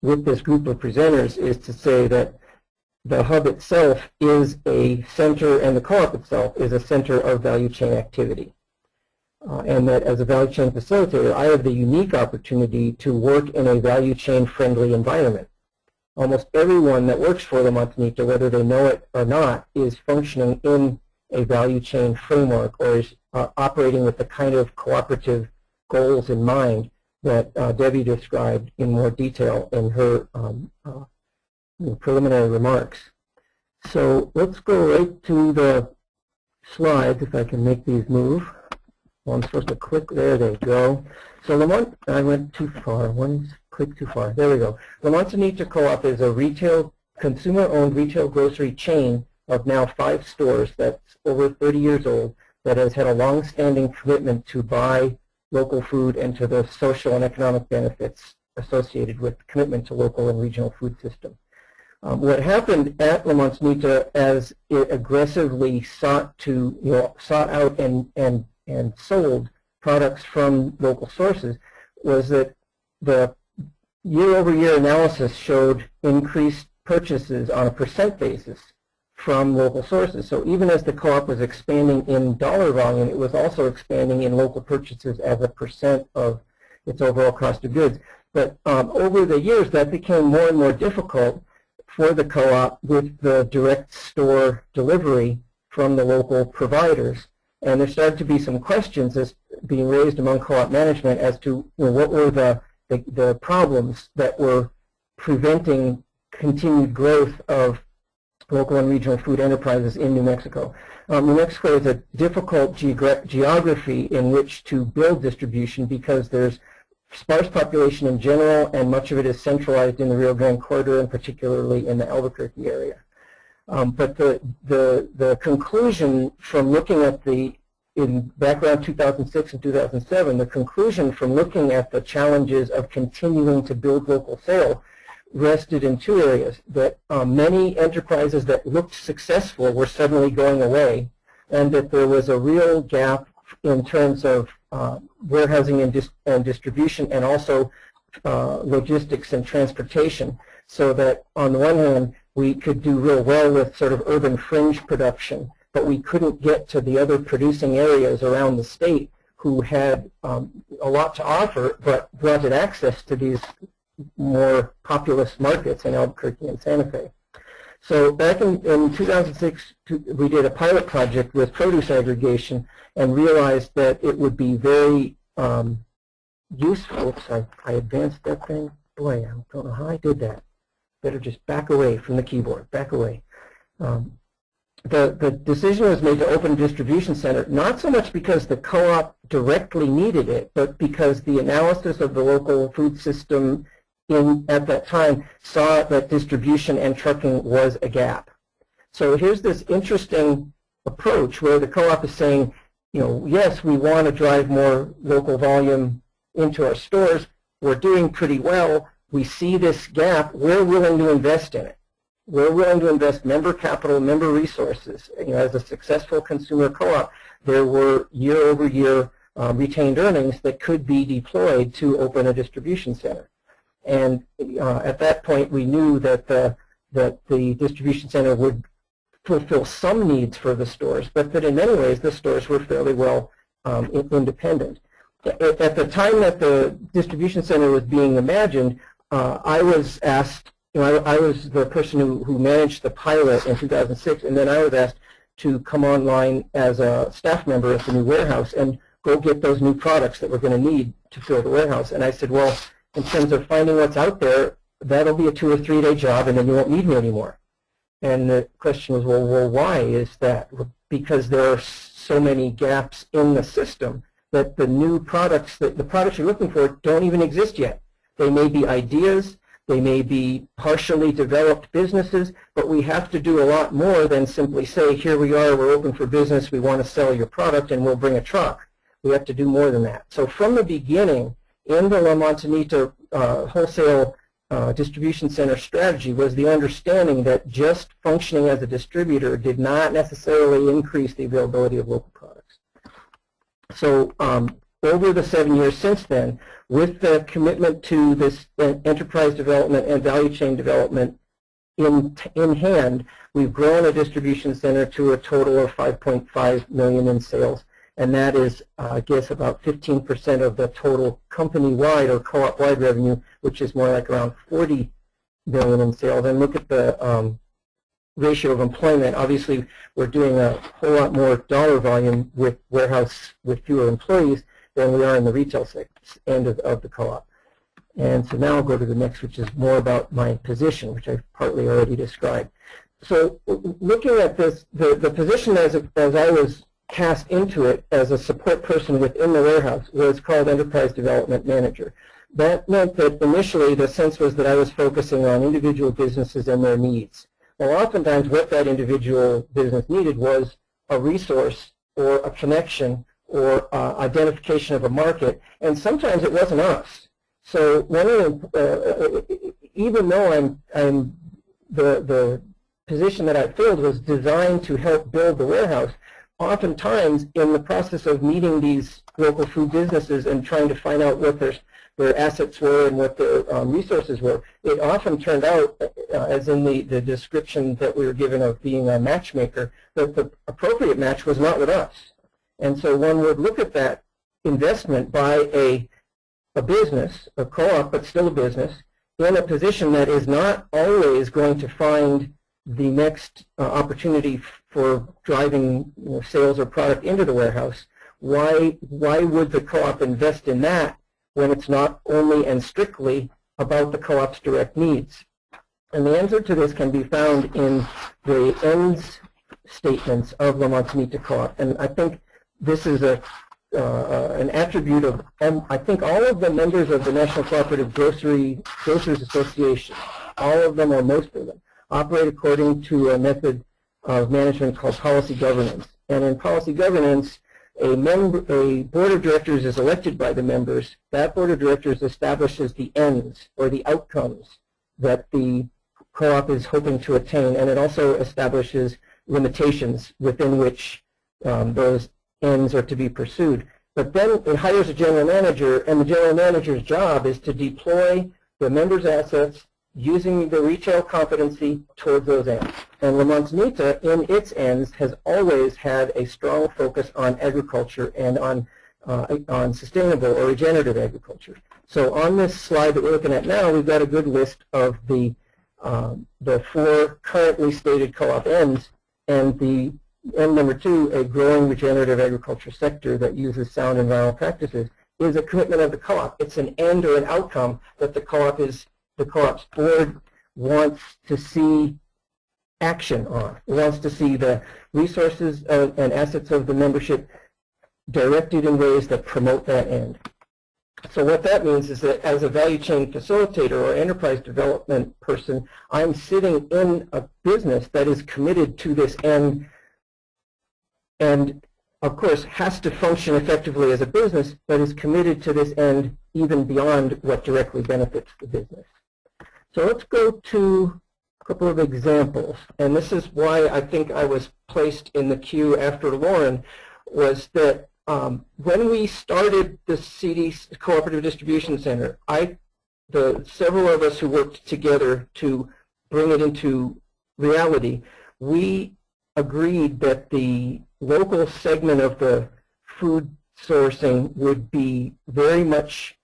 with this group of presenters is to say that the hub itself is a center, and the co-op itself is a center of value chain activity. And that as a value chain facilitator, I have the unique opportunity to work in a value chain friendly environment. Almost everyone that works for the Montanita, whether they know it or not, is functioning in a value chain framework or is operating with the kind of cooperative goals in mind that Debbie described in more detail in her preliminary remarks. So let's go right to the slides, if I can make these move. Well, I'm supposed to click. There they go. So Lamont, I went too far. One click too far. There we go. La Montanita Co-op is a retail, consumer-owned retail grocery chain of now 5 stores that's over 30 years old that has had a long-standing commitment to buy local food and to the social and economic benefits associated with commitment to local and regional food system. What happened at La Montanita as it aggressively sought out and sold products from local sources was that the year-over-year analysis showed increased purchases on a percent basis from local sources. So even as the co-op was expanding in dollar volume, it was also expanding in local purchases as a percent of its overall cost of goods. But over the years, that became more and more difficult for the co-op with the direct store delivery from the local providers. And there started to be some questions as being raised among co-op management as to what were the problems that were preventing continued growth of local and regional food enterprises in New Mexico. New Mexico is a difficult geography in which to build distribution because there's sparse population in general, and much of it is centralized in the Rio Grande corridor, and particularly in the Albuquerque area. But the conclusion from looking at in background 2006 and 2007, the conclusion from looking at the challenges of continuing to build local sale rested in 2 areas, that many enterprises that looked successful were suddenly going away, and that there was a real gap in terms of warehousing and distribution, and also logistics and transportation, so that on the one hand we could do real well with sort of urban fringe production, but we couldn't get to the other producing areas around the state who had a lot to offer but wanted access to these more populous markets in Albuquerque and Santa Fe. So back in 2006, we did a pilot project with produce aggregation and realized that it would be very useful. Oops, I advanced that thing. Boy, I don't know how I did that. Better just back away from the keyboard, back away. The decision was made to open a distribution center, not so much because the co-op directly needed it, but because the analysis of the local food system at that time saw that distribution and trucking was a gap. So here's this interesting approach where the co-op is saying, yes, we want to drive more local volume into our stores. We're doing pretty well. We see this gap. We're willing to invest in it. We're willing to invest member capital, member resources. As a successful consumer co-op, there were year-over-year retained earnings that could be deployed to open a distribution center. And at that point, we knew that the distribution center would fulfill some needs for the stores, but that in many ways the stores were fairly well independent. At the time that the distribution center was being imagined, I was asked, I was the person who managed the pilot in 2006, and then I was asked to come online as a staff member at the new warehouse and go get those new products that we're going to need to fill the warehouse. And I said, well, in terms of finding what's out there, that'll be a 2 or 3 day job, and then you won't need me anymore. And the question was, well, why is that? Because there are so many gaps in the system that the new products, the products you're looking for, don't even exist yet. They may be ideas, they may be partially developed businesses, but we have to do a lot more than simply say, here we are, we're open for business, we want to sell your product, and we'll bring a truck. We have to do more than that. So from the beginning, in the La Montanita wholesale distribution center strategy was the understanding that just functioning as a distributor did not necessarily increase the availability of local products. So over the 7 years since then, with the commitment to this enterprise development and value chain development in hand, we've grown a distribution center to a total of $5.5 million in sales. And that is, I guess, about 15% of the total company-wide or co-op-wide revenue, which is more like around $40 million in sales. And look at the ratio of employment. Obviously, we're doing a whole lot more dollar volume with warehouse with fewer employees than we are in the retail end of the co-op. And so now I'll go to the next, which is more about my position, which I've partly already described. So looking at this, the position as I was cast into it as a support person within the warehouse was called Enterprise Development Manager. That meant that initially the sense was that I was focusing on individual businesses and their needs. Well, oftentimes what that individual business needed was a resource or a connection or identification of a market, and sometimes it wasn't us. So one of the, even though the position that I filled was designed to help build the warehouse, oftentimes in the process of meeting these local food businesses and trying to find out what their assets were and what their resources were, it often turned out, as in the description that we were given of being a matchmaker, that the appropriate match was not with us. And so one would look at that investment by a business, a co-op, but still a business, in a position that is not always going to find the next opportunity for driving sales or product into the warehouse. Why would the co-op invest in that when it's not only and strictly about the co-op's direct needs? And the answer to this can be found in the ends statements of La Manzanita Co-op. And I think this is an attribute of, I think, all of the members of the National Cooperative Grocers Association, all of them or most of them, operate according to a method of management called policy governance. And in policy governance, a board of directors is elected by the members. That board of directors establishes the ends or the outcomes that the co-op is hoping to attain, and it also establishes limitations within which those ends are to be pursued. But then it hires a general manager, and the general manager's job is to deploy the members' assets using the retail competency towards those ends. And La Manzanita, in its ends, has always had a strong focus on agriculture and on sustainable or regenerative agriculture. So on this slide that we're looking at now, we've got a good list of the 4 currently stated co-op ends, and the end number 2, a growing regenerative agriculture sector that uses sound environmental practices, is a commitment of the co-op. It's an end or an outcome that the co-op's board wants to see action on. It wants to see the resources and assets of the membership directed in ways that promote that end. So what that means is that as a value chain facilitator or enterprise development person, I'm sitting in a business that is committed to this end and, of course, has to function effectively as a business, but is committed to this end even beyond what directly benefits the business. So let's go to a couple of examples. And this is why I think I was placed in the queue after Lauren, was that when we started the CD Cooperative Distribution Center, several of us who worked together to bring it into reality, we agreed that the local segment of the food sourcing would be very much,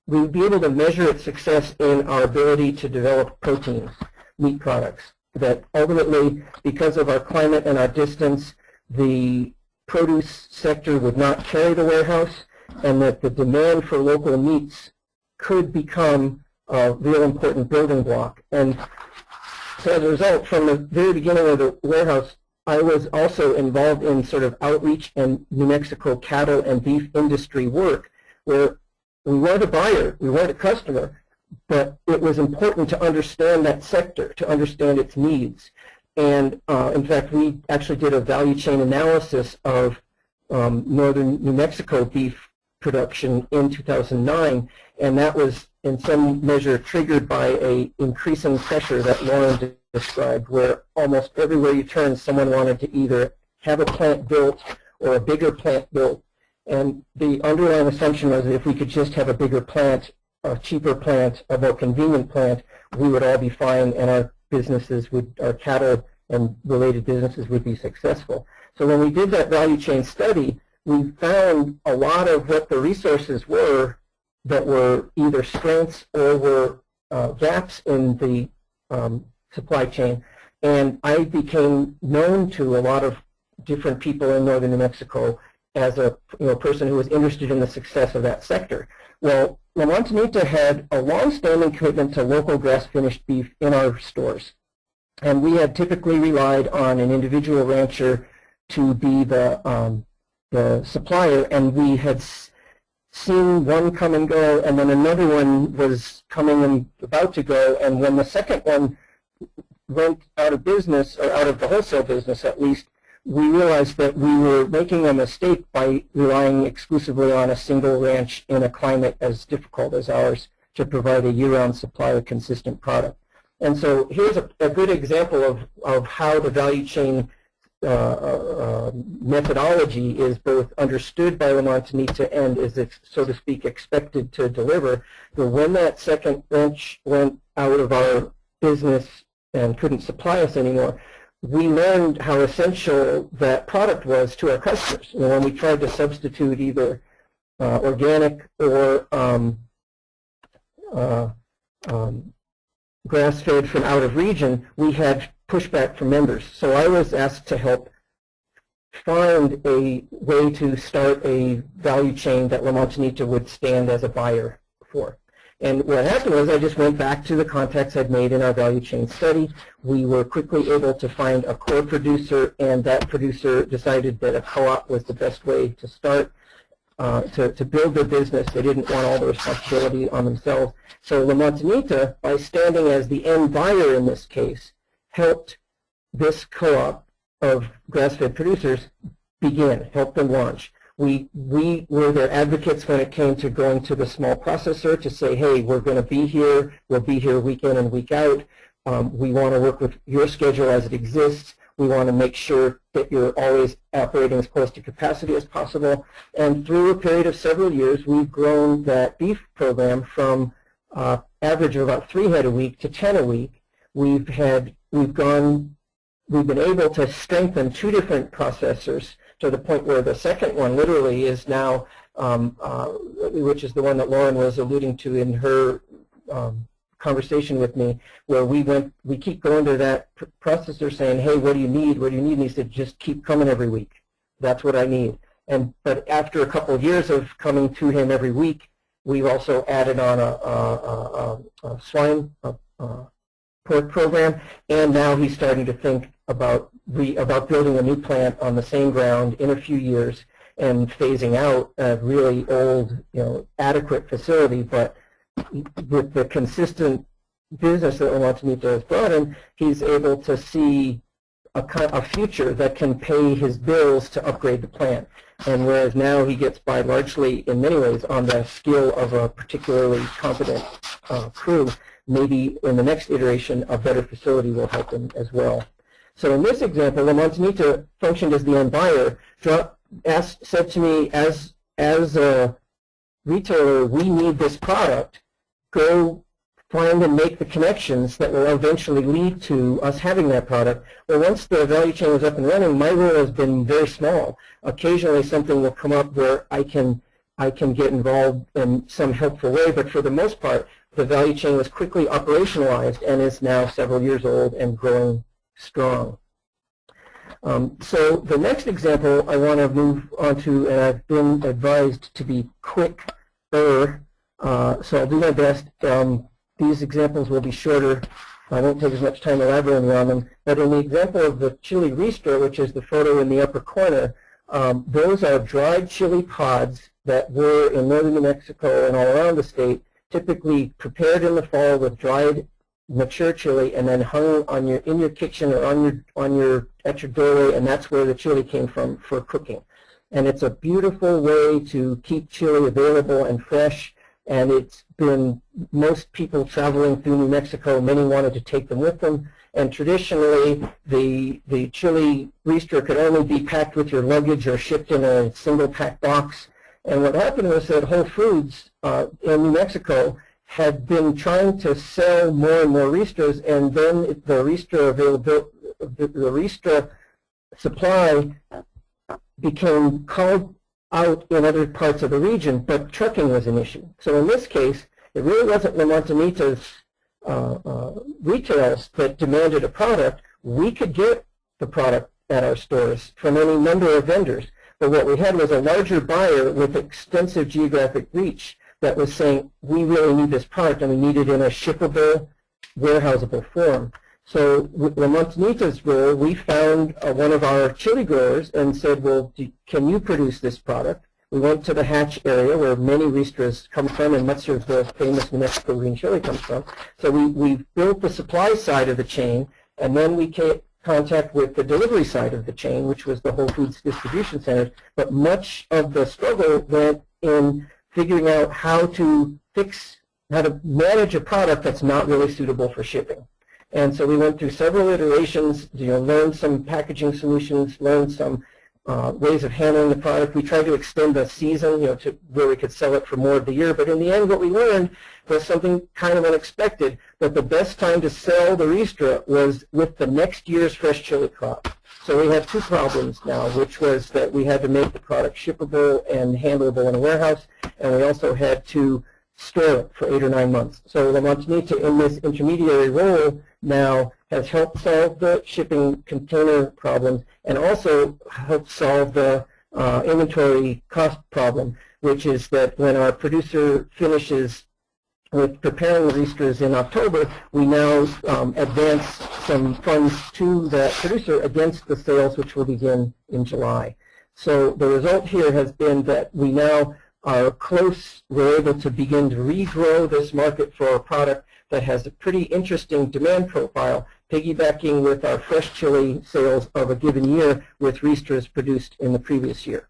we would be able to measure its success in our ability to develop proteins, meat products, that ultimately, because of our climate and our distance, the produce sector would not carry the warehouse, and that the demand for local meats could become a real important building block. And so as a result, from the very beginning of the warehouse, I was also involved in sort of outreach and New Mexico cattle and beef industry work, where we weren't a buyer, we weren't a customer, but it was important to understand that sector, to understand its needs. And in fact, we actually did a value chain analysis of northern New Mexico beef production in 2009, and that was in some measure triggered by an increasing pressure that Lauren described, where almost everywhere you turn, someone wanted to either have a plant built or a bigger plant built. And the underlying assumption was that if we could just have a bigger plant, a cheaper plant, a more convenient plant, we would all be fine, and our businesses would, our cattle and related businesses would be successful. So when we did that value chain study, we found a lot of what the resources were that were either strengths or were gaps in the supply chain. And I became known to a lot of different people in northern New Mexico as a person who was interested in the success of that sector. Well, La Montanita had a long-standing commitment to local grass-finished beef in our stores. And we had typically relied on an individual rancher to be the supplier, and we had seen one come and go, and then another one was coming and about to go, and when the second one went out of business, or out of the wholesale business at least, we realized that we were making a mistake by relying exclusively on a single ranch in a climate as difficult as ours to provide a year-round supply of consistent product. And so here's a good example of how the value chain methodology is both understood by La Montanita and is, so to speak, expected to deliver. But when that second ranch went out of our business and couldn't supply us anymore, we learned how essential that product was to our customers. And when we tried to substitute either organic or grass-fed from out of region, we had pushback from members. So I was asked to help find a way to start a value chain that La Montanita would stand as a buyer for. And what happened was I just went back to the contacts I'd made in our value chain study. We were quickly able to find a core producer, and that producer decided that a co-op was the best way to start to build their business. They didn't want all the responsibility on themselves. So La Montanita, by standing as the end buyer in this case, helped this co-op of grass-fed producers begin, helped them launch. We were their advocates when it came to going to the small processor to say, hey, we're going to be here. We'll be here week in and week out. We want to work with your schedule as it exists. We want to make sure that you're always operating as close to capacity as possible. And through a period of several years, we've grown that beef program from average of about 3 head a week to 10 a week. We've been able to strengthen 2 different processors to the point where the second one literally is now, which is the one that Lauren was alluding to in her conversation with me, where we keep going to that processor saying, hey, what do you need? What do you need? And he said, just keep coming every week. That's what I need. But after a couple of years of coming to him every week, we've also added on a swine pork program, and now he's starting to think about building a new plant on the same ground in a few years and phasing out a really old, adequate facility. But with the consistent business that La Montanita has brought in, he's able to see a future that can pay his bills to upgrade the plant. And whereas now he gets by largely, in many ways, on the skill of a particularly competent crew, maybe in the next iteration a better facility will help him as well. So in this example, La Montanita functioned as the end buyer, said to me, as a retailer, we need this product. Go find and make the connections that will eventually lead to us having that product. Well, once the value chain was up and running, my role has been very small. Occasionally something will come up where I can get involved in some helpful way, but for the most part, the value chain was quickly operationalized and is now several years old and growing strong. So the next example I want to move on to, and I've been advised to be quicker, so I'll do my best. These examples will be shorter. I won't take as much time elaborating on them. But in the example of the chili ristor, which is the photo in the upper corner, those are dried chili pods that were in northern New Mexico and all around the state, typically prepared in the fall with dried mature chili and then hung on in your kitchen or at your doorway, and that's where the chili came from for cooking. And it's a beautiful way to keep chili available and fresh. And it's been, most people traveling through New Mexico, many wanted to take them with them. And traditionally, the chili ristor could only be packed with your luggage or shipped in a single pack box. And what happened was that Whole Foods in New Mexico had been trying to sell more and more Ristras, and then the Ristra availability, the Ristra supply became called out in other parts of the region, but trucking was an issue. So in this case, it really wasn't La Montanita's retailers that demanded a product. We could get the product at our stores from any number of vendors. But what we had was a larger buyer with extensive geographic reach that was saying, we really need this product and we need it in a shippable, warehousable form. So with La Montanita's role, we found one of our chili growers and said, well, can you produce this product? We went to the Hatch area where many Ristras come from and much of the famous New Mexico green chili comes from. So we built the supply side of the chain, and then we came contact with the delivery side of the chain, which was the Whole Foods distribution centers. But much of the struggle went in figuring out how to manage a product that's not really suitable for shipping. And so we went through several iterations, learned some packaging solutions, learned some ways of handling the product. We tried to extend the season, to where we could sell it for more of the year. But in the end, what we learned was something kind of unexpected, that the best time to sell the Ristra was with the next year's fresh chili crop. So we had two problems now, which was that we had to make the product shippable and handleable in a warehouse, and we also had to store it for 8 or 9 months. So La Montanita, in this intermediary role now, has helped solve the shipping container problems and also helped solve the inventory cost problem, which is that when our producer finishes with preparing the Ristras in October, we now advance some funds to that producer against the sales, which will begin in July. So the result here has been that we now are close, we're able to begin to regrow this market for a product that has a pretty interesting demand profile, piggybacking with our fresh chili sales of a given year with Ristras produced in the previous year.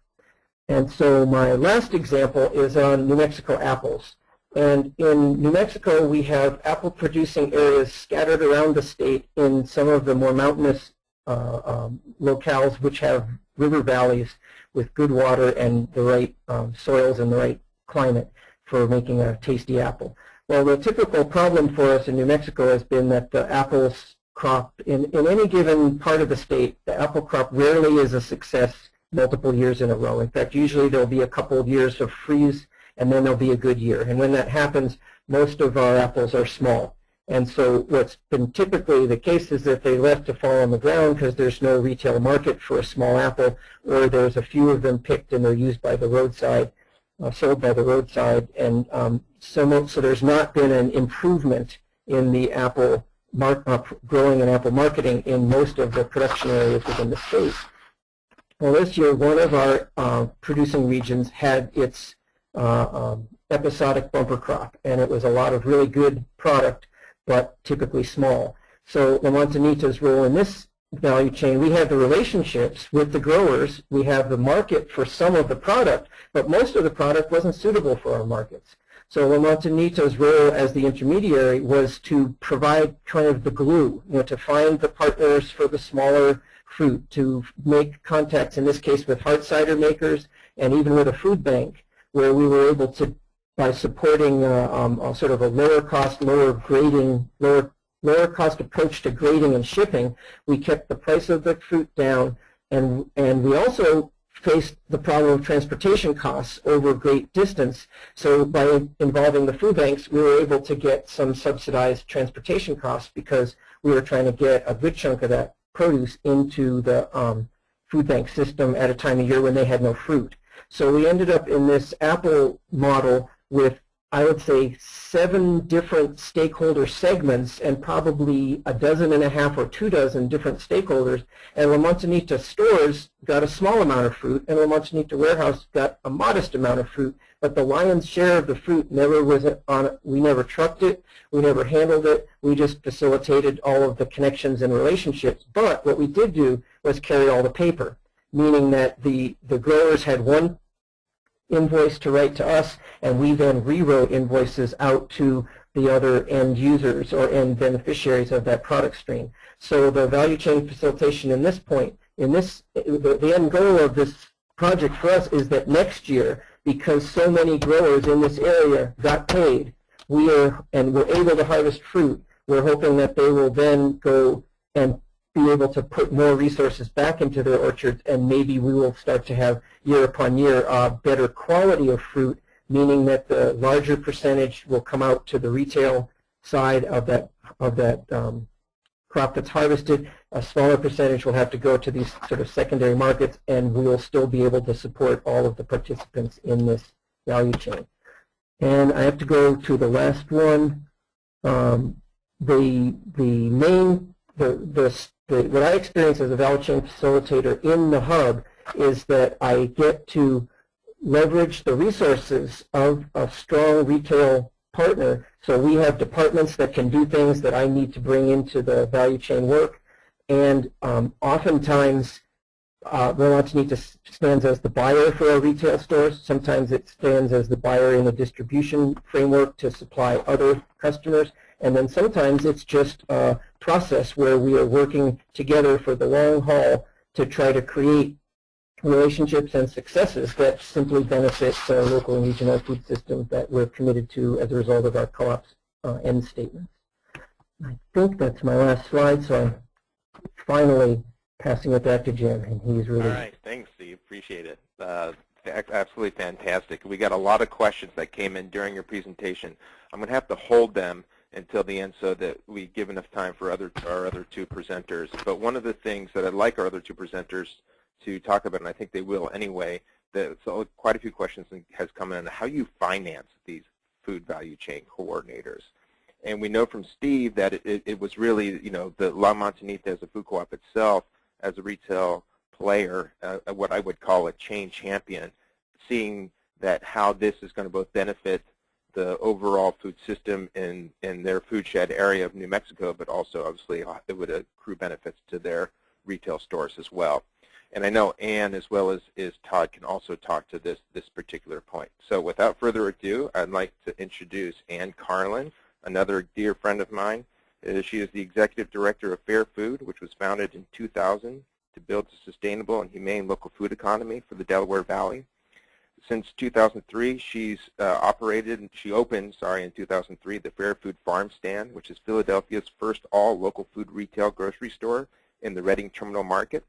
And so my last example is on New Mexico apples. And in New Mexico, we have apple producing areas scattered around the state in some of the more mountainous locales which have river valleys with good water and the right soils and the right climate for making a tasty apple. Well, the typical problem for us in New Mexico has been that the apples crop in any given part of the state, the apple crop rarely is a success multiple years in a row. In fact, usually there'll be a couple of years of freeze and then there'll be a good year. And when that happens, most of our apples are small. And so what's been typically the case is that they left to fall on the ground because there's no retail market for a small apple, or there's a few of them picked and they're used by the roadside, sold by the roadside. And so there's not been an improvement in the apple growing and apple marketing in most of the production areas within the state. Well, this year, one of our producing regions had its episodic bumper crop, and it was a lot of really good product, but typically small. So La Montanita's role in this value chain, we have the relationships with the growers, we have the market for some of the product, but most of the product wasn't suitable for our markets. So La Montanita's role as the intermediary was to provide kind of the glue, to find the partners for the smaller fruit, to make contacts, in this case with hard cider makers and even with a food bank, where we were able to, by supporting a sort of a lower cost approach to grading and shipping, we kept the price of the fruit down, and we also faced the problem of transportation costs over great distance. So by involving the food banks, we were able to get some subsidized transportation costs because we were trying to get a good chunk of that produce into the food bank system at a time of year when they had no fruit. So we ended up in this apple model with, I would say, 7 different stakeholder segments and probably 1.5 or 24 different stakeholders. And La Montanita stores got a small amount of fruit, and La Montanita warehouse got a modest amount of fruit. But the lion's share of the fruit never was on it. We never trucked it. We never handled it. We just facilitated all of the connections and relationships. But what we did do was carry all the paper, meaning that the growers had one invoice to write to us, and we then rewrote invoices out to the other end users or end beneficiaries of that product stream. So the value chain facilitation in this point, the end goal of this project for us is that next year because so many growers in this area got paid, we're able to harvest fruit. We're hoping that they will then go and be able to put more resources back into their orchards, and maybe we will start to have year upon year better quality of fruit, meaning that the larger percentage will come out to the retail side of that crop that's harvested. A smaller percentage will have to go to these sort of secondary markets, and we will still be able to support all of the participants in this value chain. And I have to go to the last one. What I experience as a value chain facilitator in the hub is that I get to leverage the resources of a strong retail partner. So we have departments that can do things that I need to bring into the value chain work, and oftentimes Vermont stands as the buyer for our retail stores. Sometimes it stands as the buyer in a distribution framework to supply other customers. And then sometimes it's just a process where we are working together for the long haul to try to create relationships and successes that simply benefit the local and regional food systems that we're committed to as a result of our co-op's end statements. I think that's my last slide, so I'm finally passing it back to Jim, and he's really... All right, thanks, Steve. Appreciate it. Absolutely fantastic. We got a lot of questions that came in during your presentation. I'm going to have to hold them until the end so that we give enough time for our other two presenters. But one of the things that I'd like our other two presenters to talk about, and I think they will anyway, so quite a few questions has come in on how you finance these food value chain coordinators. And we know from Steve that it was really, the La Montanita as a food co-op itself, as a retail player, what I would call a chain champion, seeing that how this is going to both benefit the overall food system in their food shed area of New Mexico, but also obviously it would accrue benefits to their retail stores as well. And I know Ann as well as Todd can also talk to this particular point. So without further ado, I'd like to introduce Ann Carlin, another dear friend of mine. She is the Executive Director of Fair Food, which was founded in 2000 to build a sustainable and humane local food economy for the Delaware Valley. Since 2003, she opened in 2003, the Fair Food Farm Stand, which is Philadelphia's first all-local food retail grocery store in the Reading Terminal Market,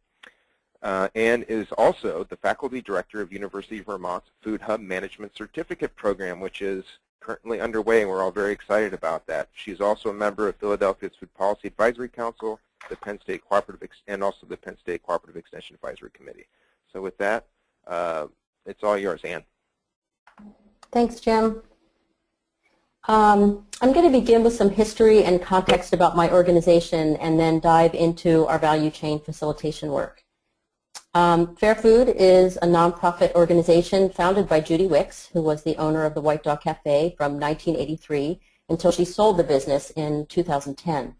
and is also the Faculty Director of University of Vermont's Food Hub Management Certificate Program, which is currently underway, and we're all very excited about that. She's also a member of Philadelphia's Food Policy Advisory Council, the Penn State Cooperative, and also the Penn State Cooperative Extension Advisory Committee. So with that, it's all yours, Ann. Thanks, Jim. I'm going to begin with some history and context about my organization and then dive into our value chain facilitation work. Fair Food is a nonprofit organization founded by Judy Wicks, who was the owner of the White Dog Cafe from 1983 until she sold the business in 2010.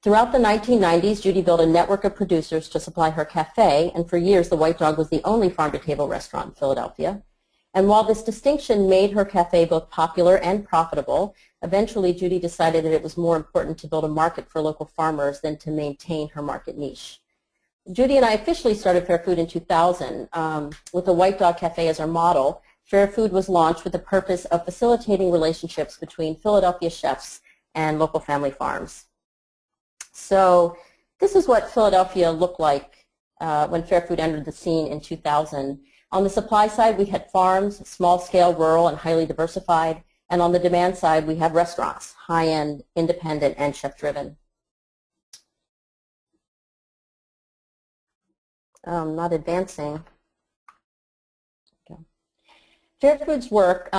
Throughout the 1990s, Judy built a network of producers to supply her cafe, and for years the White Dog was the only farm-to-table restaurant in Philadelphia. And while this distinction made her cafe both popular and profitable, eventually Judy decided that it was more important to build a market for local farmers than to maintain her market niche. Judy and I officially started Fair Food in 2000 with the White Dog Cafe as our model. Fair Food was launched with the purpose of facilitating relationships between Philadelphia chefs and local family farms. So this is what Philadelphia looked like when Fair Food entered the scene in 2000. On the supply side, we had farms, small-scale, rural, and highly diversified. And on the demand side, we have restaurants, high-end, independent, and chef-driven. Not advancing. Okay. Fair Food's work,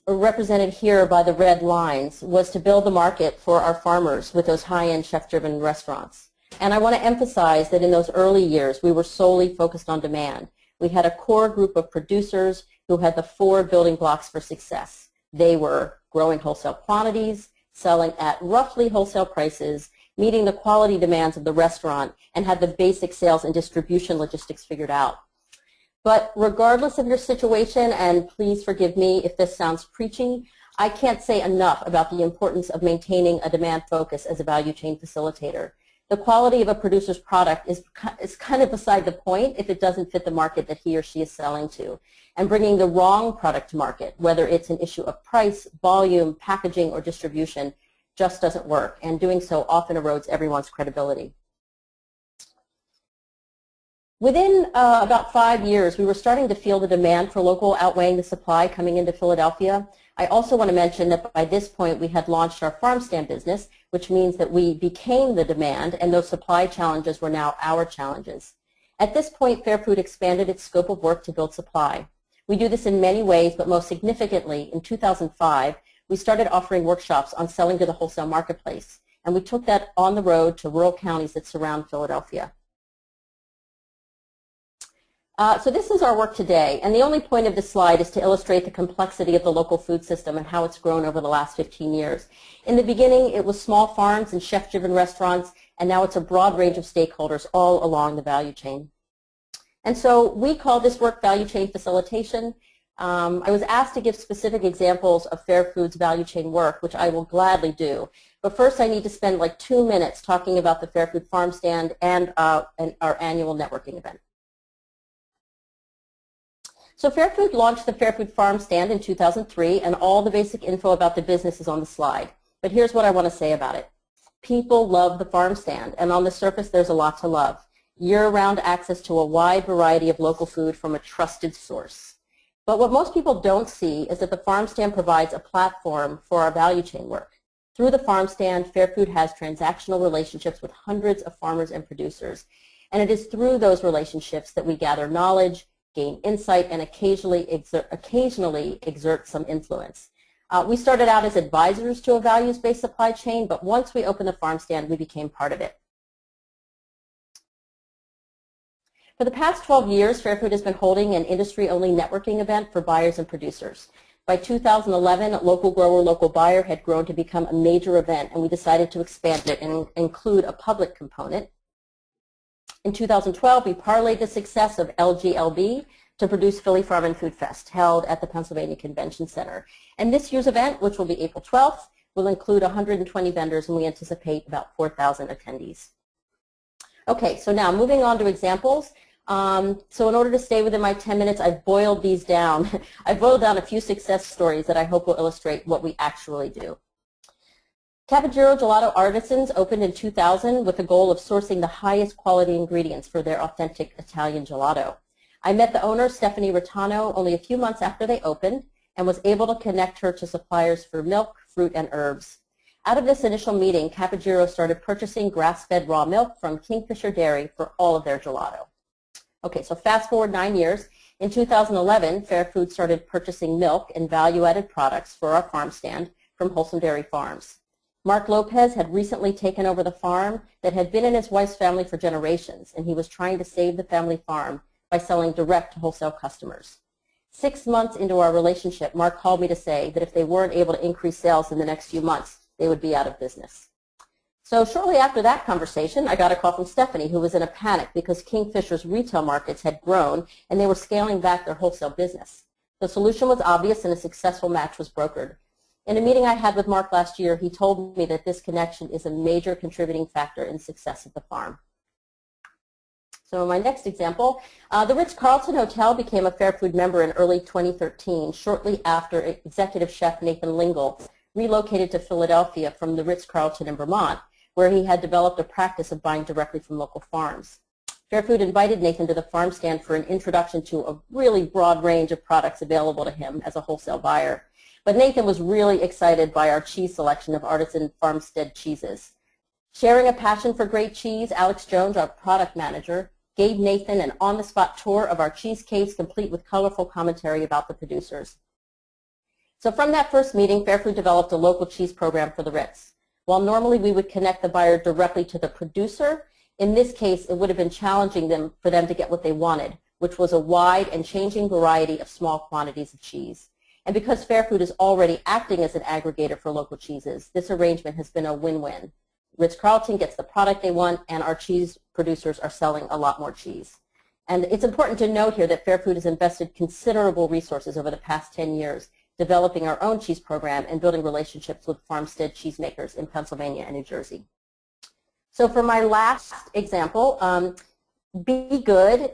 represented here by the red lines, was to build the market for our farmers with those high-end chef-driven restaurants. And I want to emphasize that in those early years, we were solely focused on demand. We had a core group of producers who had the 4 building blocks for success. They were growing wholesale quantities, selling at roughly wholesale prices, meeting the quality demands of the restaurant, and had the basic sales and distribution logistics figured out. But regardless of your situation, and please forgive me if this sounds preachy, I can't say enough about the importance of maintaining a demand focus as a value chain facilitator. The quality of a producer's product is kind of beside the point if it doesn't fit the market that he or she is selling to. And bringing the wrong product to market, whether it's an issue of price, volume, packaging, or distribution, just doesn't work. And doing so often erodes everyone's credibility. Within about 5 years, we were starting to feel the demand for local outweighing the supply coming into Philadelphia. I also want to mention that by this point, we had launched our farm stand business, which means that we became the demand, and those supply challenges were now our challenges. At this point, Fair Food expanded its scope of work to build supply. We do this in many ways, but most significantly, in 2005, we started offering workshops on selling to the wholesale marketplace, and we took that on the road to rural counties that surround Philadelphia. So this is our work today, and the only point of this slide is to illustrate the complexity of the local food system and how it's grown over the last 15 years. In the beginning, it was small farms and chef-driven restaurants, and now it's a broad range of stakeholders all along the value chain. And so we call this work value chain facilitation. I was asked to give specific examples of Fair Food's value chain work, which I will gladly do. But first, I need to spend like 2 minutes talking about the Fair Food Farm Stand and our annual networking event. So Fair Food launched the Fair Food Farm Stand in 2003, and all the basic info about the business is on the slide. But here's what I want to say about it. People love the farm stand, and on the surface there's a lot to love. Year-round access to a wide variety of local food from a trusted source. But what most people don't see is that the farm stand provides a platform for our value chain work. Through the farm stand, Fair Food has transactional relationships with hundreds of farmers and producers, and it is through those relationships that we gather knowledge, gain insight, and occasionally exert some influence. We started out as advisors to a values-based supply chain, but once we opened the farm stand, we became part of it. For the past 12 years, Fair Food has been holding an industry-only networking event for buyers and producers. By 2011, Local Grower, Local Buyer had grown to become a major event, and we decided to expand it and include a public component. In 2012, we parlayed the success of LGLB to produce Philly Farm and Food Fest, held at the Pennsylvania Convention Center. And this year's event, which will be April 12th, will include 120 vendors, and we anticipate about 4,000 attendees. Okay, so now moving on to examples. So in order to stay within my 10 minutes, I've boiled these down. I've boiled down a few success stories that I hope will illustrate what we actually do. Capogiro Gelato Artisans opened in 2000 with the goal of sourcing the highest quality ingredients for their authentic Italian gelato. I met the owner, Stephanie Rattano, only a few months after they opened and was able to connect her to suppliers for milk, fruit, and herbs. Out of this initial meeting, Capogiro started purchasing grass-fed raw milk from Kingfisher Dairy for all of their gelato. Okay, so fast forward 9 years. In 2011, Fair Food started purchasing milk and value-added products for our farm stand from Wholesome Dairy Farms. Mark Lopez had recently taken over the farm that had been in his wife's family for generations, and he was trying to save the family farm by selling direct to wholesale customers. 6 months into our relationship, Mark called me to say that if they weren't able to increase sales in the next few months, they would be out of business. So shortly after that conversation, I got a call from Stephanie, who was in a panic because Kingfisher's retail markets had grown and they were scaling back their wholesale business. The solution was obvious and a successful match was brokered. In a meeting I had with Mark last year, he told me that this connection is a major contributing factor in the success of the farm. So my next example, the Ritz-Carlton Hotel became a Fair Food member in early 2013, shortly after executive chef Nathan Lingle relocated to Philadelphia from the Ritz-Carlton in Vermont, where he had developed a practice of buying directly from local farms. Fair Food invited Nathan to the farm stand for an introduction to a really broad range of products available to him as a wholesale buyer. But Nathan was really excited by our cheese selection of artisan farmstead cheeses. Sharing a passion for great cheese, Alex Jones, our product manager, gave Nathan an on-the-spot tour of our cheese case, complete with colorful commentary about the producers. So from that first meeting, Fair Food developed a local cheese program for the Ritz. While normally we would connect the buyer directly to the producer, in this case it would have been challenging for them to get what they wanted, which was a wide and changing variety of small quantities of cheese. And because Fair Food is already acting as an aggregator for local cheeses, this arrangement has been a win-win. Ritz-Carlton gets the product they want, and our cheese producers are selling a lot more cheese. And it's important to note here that Fair Food has invested considerable resources over the past 10 years developing our own cheese program and building relationships with farmstead cheesemakers in Pennsylvania and New Jersey. So for my last example, Be Good,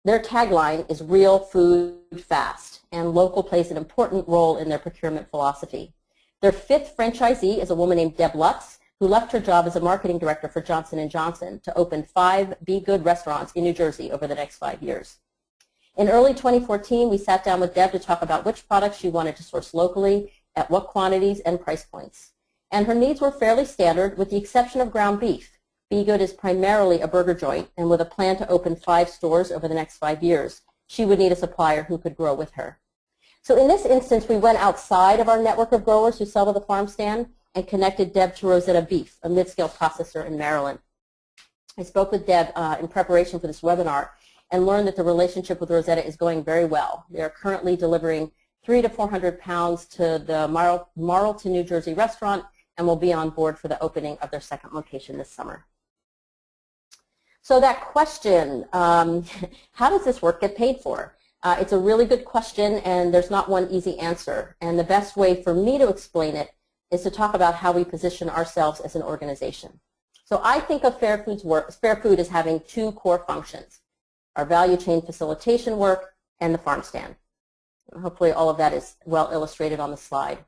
their tagline is real food fast, and local plays an important role in their procurement philosophy. Their fifth franchisee is a woman named Deb Lutz, who left her job as a marketing director for Johnson & Johnson to open 5 Be Good restaurants in New Jersey over the next 5 years. In early 2014, we sat down with Deb to talk about which products she wanted to source locally, at what quantities and price points. And her needs were fairly standard, with the exception of ground beef. Be Good is primarily a burger joint, and with a plan to open 5 stores over the next 5 years, she would need a supplier who could grow with her. So in this instance, we went outside of our network of growers who sell to the farm stand and connected Deb to Rosetta Beef, a mid-scale processor in Maryland. I spoke with Deb in preparation for this webinar and learned that the relationship with Rosetta is going very well. They are currently delivering 300 to 400 pounds to the Marlton, New Jersey restaurant, and will be on board for the opening of their 2nd location this summer. So that question, how does this work get paid for? It's a really good question, and there's not one easy answer. And the best way for me to explain it is to talk about how we position ourselves as an organization. So I think of Fair Food as having 2 core functions: our value chain facilitation work and the farm stand. And hopefully all of that is well illustrated on the slide.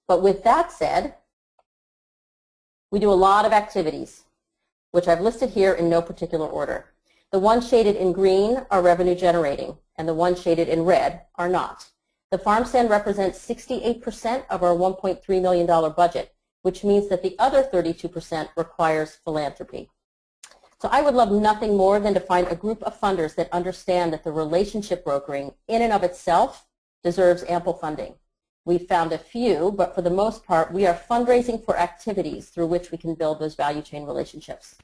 But with that said, we do a lot of activities, which I've listed here in no particular order. The ones shaded in green are revenue generating, and the ones shaded in red are not. The farm stand represents 68% of our $1.3 million budget, which means that the other 32% requires philanthropy. So I would love nothing more than to find a group of funders that understand that the relationship brokering in and of itself deserves ample funding. We've found a few, but for the most part, we are fundraising for activities through which we can build those value chain relationships.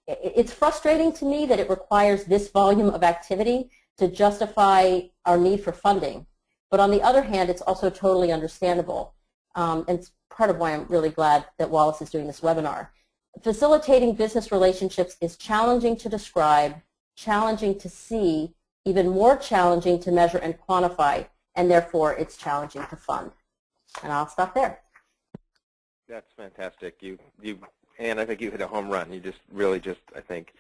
It's frustrating to me that it requires this volume of activity to justify our need for funding. But on the other hand, it's also totally understandable. And it's part of why I'm really glad that Wallace is doing this webinar. Facilitating business relationships is challenging to describe, challenging to see, even more challenging to measure and quantify, and therefore it's challenging to fund. And I'll stop there. That's fantastic. And I think you hit a home run. You just really I think,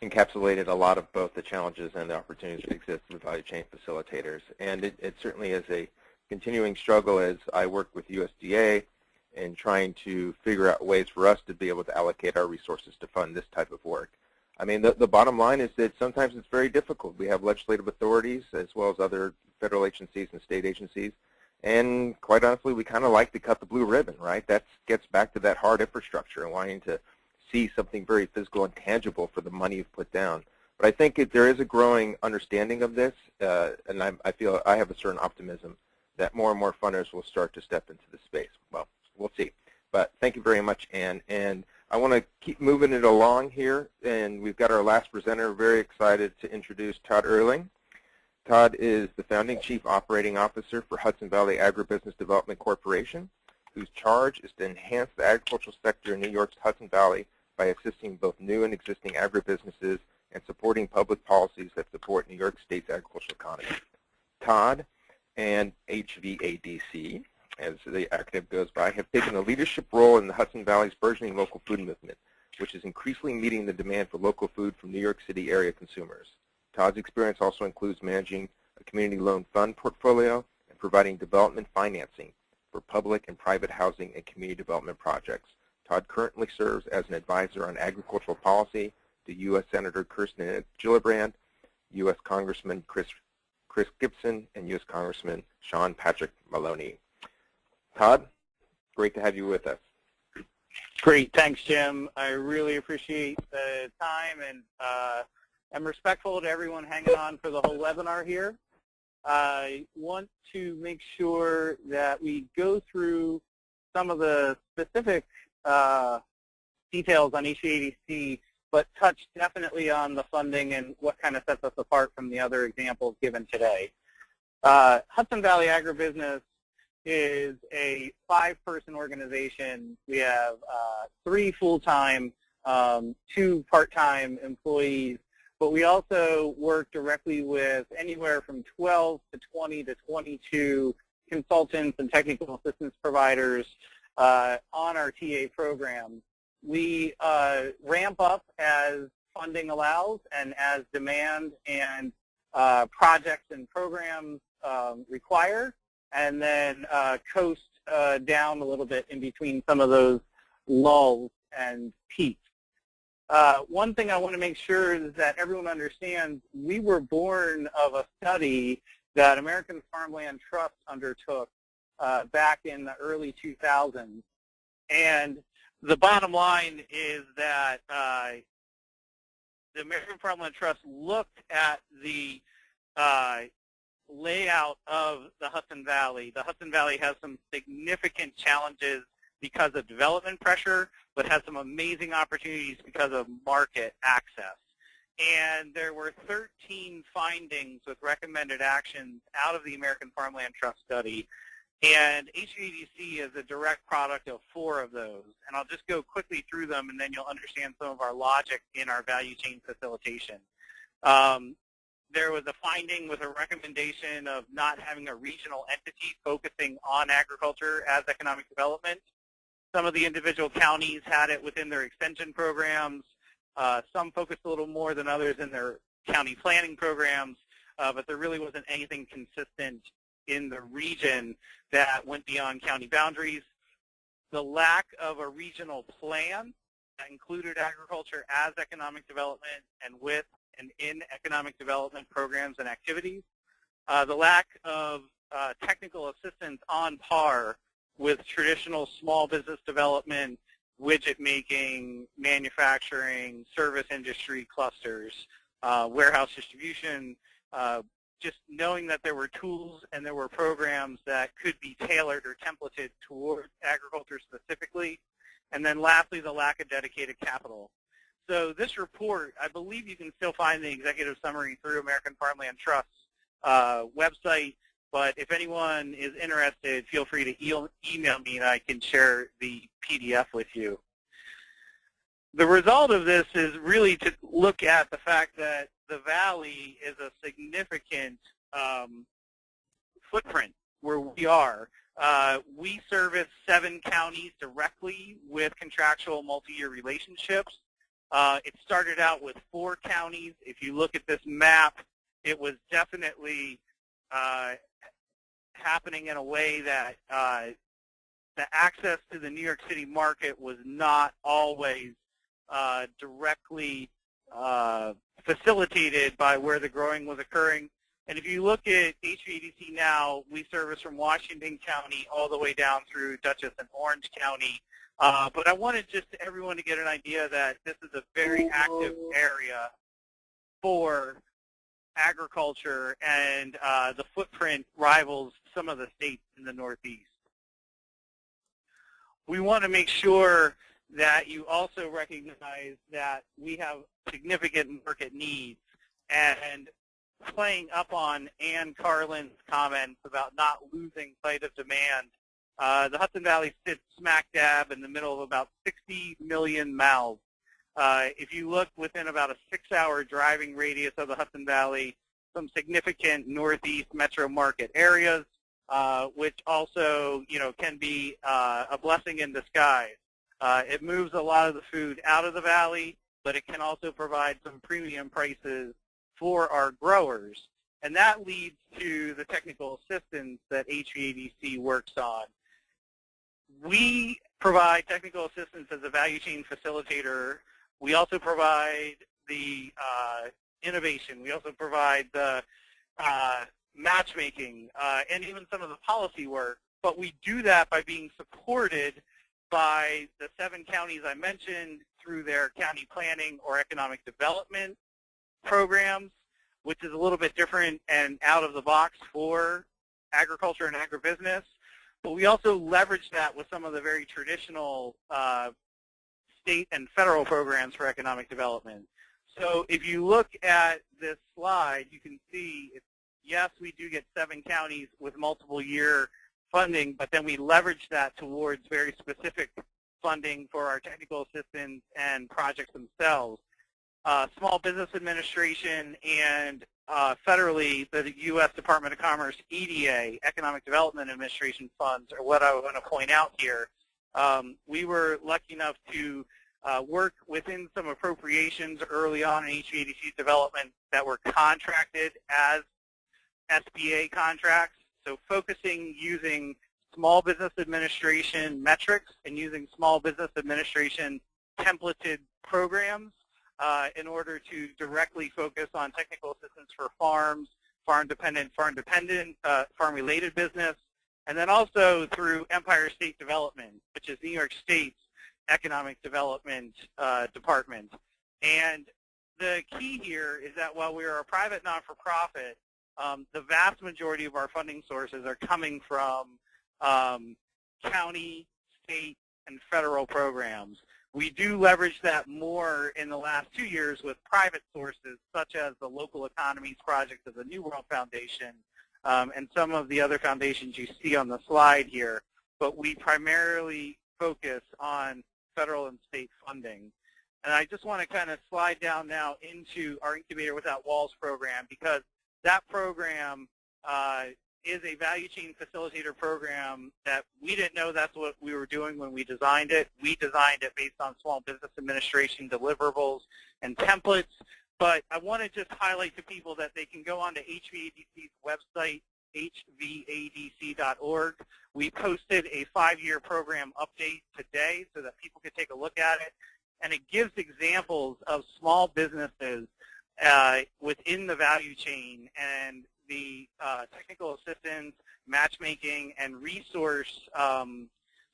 encapsulated a lot of both the challenges and the opportunities that exist with value chain facilitators. And it certainly is a continuing struggle as I work with USDA in trying to figure out ways for us to be able to allocate our resources to fund this type of work. I mean, the bottom line is that sometimes it's very difficult. We have legislative authorities as well as other federal agencies and state agencies. And quite honestly, we kind of like to cut the blue ribbon, right? That gets back to that hard infrastructure and wanting to see something very physical and tangible for the money you've put down. But I think there is a growing understanding of this, and I feel I have a certain optimism that more and more funders will start to step into this space. Well, we'll see. But thank you very much, Ann. And I want to keep moving it along here, and we've got our last presenter. Very excited to introduce Todd Erling. Todd is the founding Chief Operating Officer for Hudson Valley Agribusiness Development Corporation, whose charge is to enhance the agricultural sector in New York's Hudson Valley by assisting both new and existing agribusinesses and supporting public policies that support New York State's agricultural economy. Todd and HVADC, as the acronym goes by, have taken a leadership role in the Hudson Valley's burgeoning local food movement, which is increasingly meeting the demand for local food from New York City area consumers. Todd's experience also includes managing a community loan fund portfolio and providing development financing for public and private housing and community development projects. Todd currently serves as an advisor on agricultural policy to U.S. Senator Kirsten Gillibrand, U.S. Congressman Chris Gibson, and U.S. Congressman Sean Patrick Maloney. Todd, great to have you with us. Great. Thanks, Jim. I really appreciate the time, and I'm respectful to everyone hanging on for the whole webinar here. I want to make sure that we go through some of the specific details on HVADC, but touch definitely on the funding and what kind of sets us apart from the other examples given today. Hudson Valley Agribusiness is a 5-person organization. We have 3 full-time, 2 part-time employees, but we also work directly with anywhere from 12 to 20 to 22 consultants and technical assistance providers on our TA program. We ramp up as funding allows and as demand and projects and programs require, and then coast down a little bit in between some of those lulls and peaks. One thing I want to make sure is that everyone understands, we were born of a study that American Farmland Trust undertook back in the early 2000s. And the bottom line is that the American Farmland Trust looked at the layout of the Hudson Valley. The Hudson Valley has some significant challenges because of development pressure, but has some amazing opportunities because of market access. And there were 13 findings with recommended actions out of the American Farmland Trust study. And HVADC is a direct product of 4 of those. And I'll just go quickly through them, and then you'll understand some of our logic in our value chain facilitation. There was a finding with a recommendation of not having a regional entity focusing on agriculture as economic development. Some of the individual counties had it within their extension programs. Some focused a little more than others in their county planning programs, but there really wasn't anything consistent in the region that went beyond county boundaries. The lack of a regional plan that included agriculture as economic development and with and in economic development programs and activities. The lack of technical assistance on par with traditional small business development, widget making, manufacturing, service industry clusters, warehouse distribution, just knowing that there were tools and there were programs that could be tailored or templated toward agriculture specifically. And then lastly, the lack of dedicated capital. So this report, I believe you can still find the executive summary through American Farmland Trust's website, but if anyone is interested, feel free to email me and I can share the PDF with you. The result of this is really to look at the fact that the Valley is a significant footprint where we are. We service 7 counties directly with contractual multi-year relationships. It started out with 4 counties. If you look at this map, it was definitely happening in a way that the access to the New York City market was not always directly facilitated by where the growing was occurring. And if you look at HVADC now, we service from Washington County all the way down through Dutchess and Orange County. But I wanted just everyone to get an idea that this is a very active area for agriculture, and the footprint rivals some of the states in the Northeast. We want to make sure that you also recognize that we have significant market needs. And playing up on Ann Carlin's comments about not losing sight of demand, the Hudson Valley sits smack dab in the middle of about 60 million mouths. If you look within about a 6-hour driving radius of the Hudson Valley, some significant Northeast metro market areas, which also, can be a blessing in disguise. It moves a lot of the food out of the valley, but it can also provide some premium prices for our growers. And that leads to the technical assistance that HVADC works on. We provide technical assistance as a value chain facilitator. We also provide the innovation. We also provide the matchmaking and even some of the policy work. But we do that by being supported by the 7 counties I mentioned through their county planning or economic development programs, which is a little bit different and out of the box for agriculture and agribusiness. But we also leverage that with some of the very traditional state and federal programs for economic development. So if you look at this slide, you can see, yes, we do get 7 counties with multiple year funding, but then we leverage that towards very specific funding for our technical assistance and projects themselves. Small Business Administration and federally, the U.S. Department of Commerce EDA, Economic Development Administration funds, are what I want to point out here. We were lucky enough to work within some appropriations early on in HVADC development that were contracted as SBA contracts. So focusing using small business administration metrics and using small business administration templated programs in order to directly focus on technical assistance for farms, farm-related business, and then also through Empire State Development, which is New York State's Economic Development Department. And the key here is that while we are a private not-for-profit, the vast majority of our funding sources are coming from county, state, and federal programs. We do leverage that more in the last 2 years with private sources, such as the Local Economies Project of the New World Foundation and some of the other foundations you see on the slide here. But we primarily focus on federal and state funding. And I just want to kind of slide down now into our Incubator Without Walls program, because that program is a value chain facilitator program that we didn't know that's what we were doing when we designed it. We designed it based on small business administration deliverables and templates. But I want to just highlight to people that they can go on to HVADC's website, hvadc.org. We posted a 5-year program update today so that people could take a look at it. And it gives examples of small businesses within the value chain and the technical assistance, matchmaking, and resource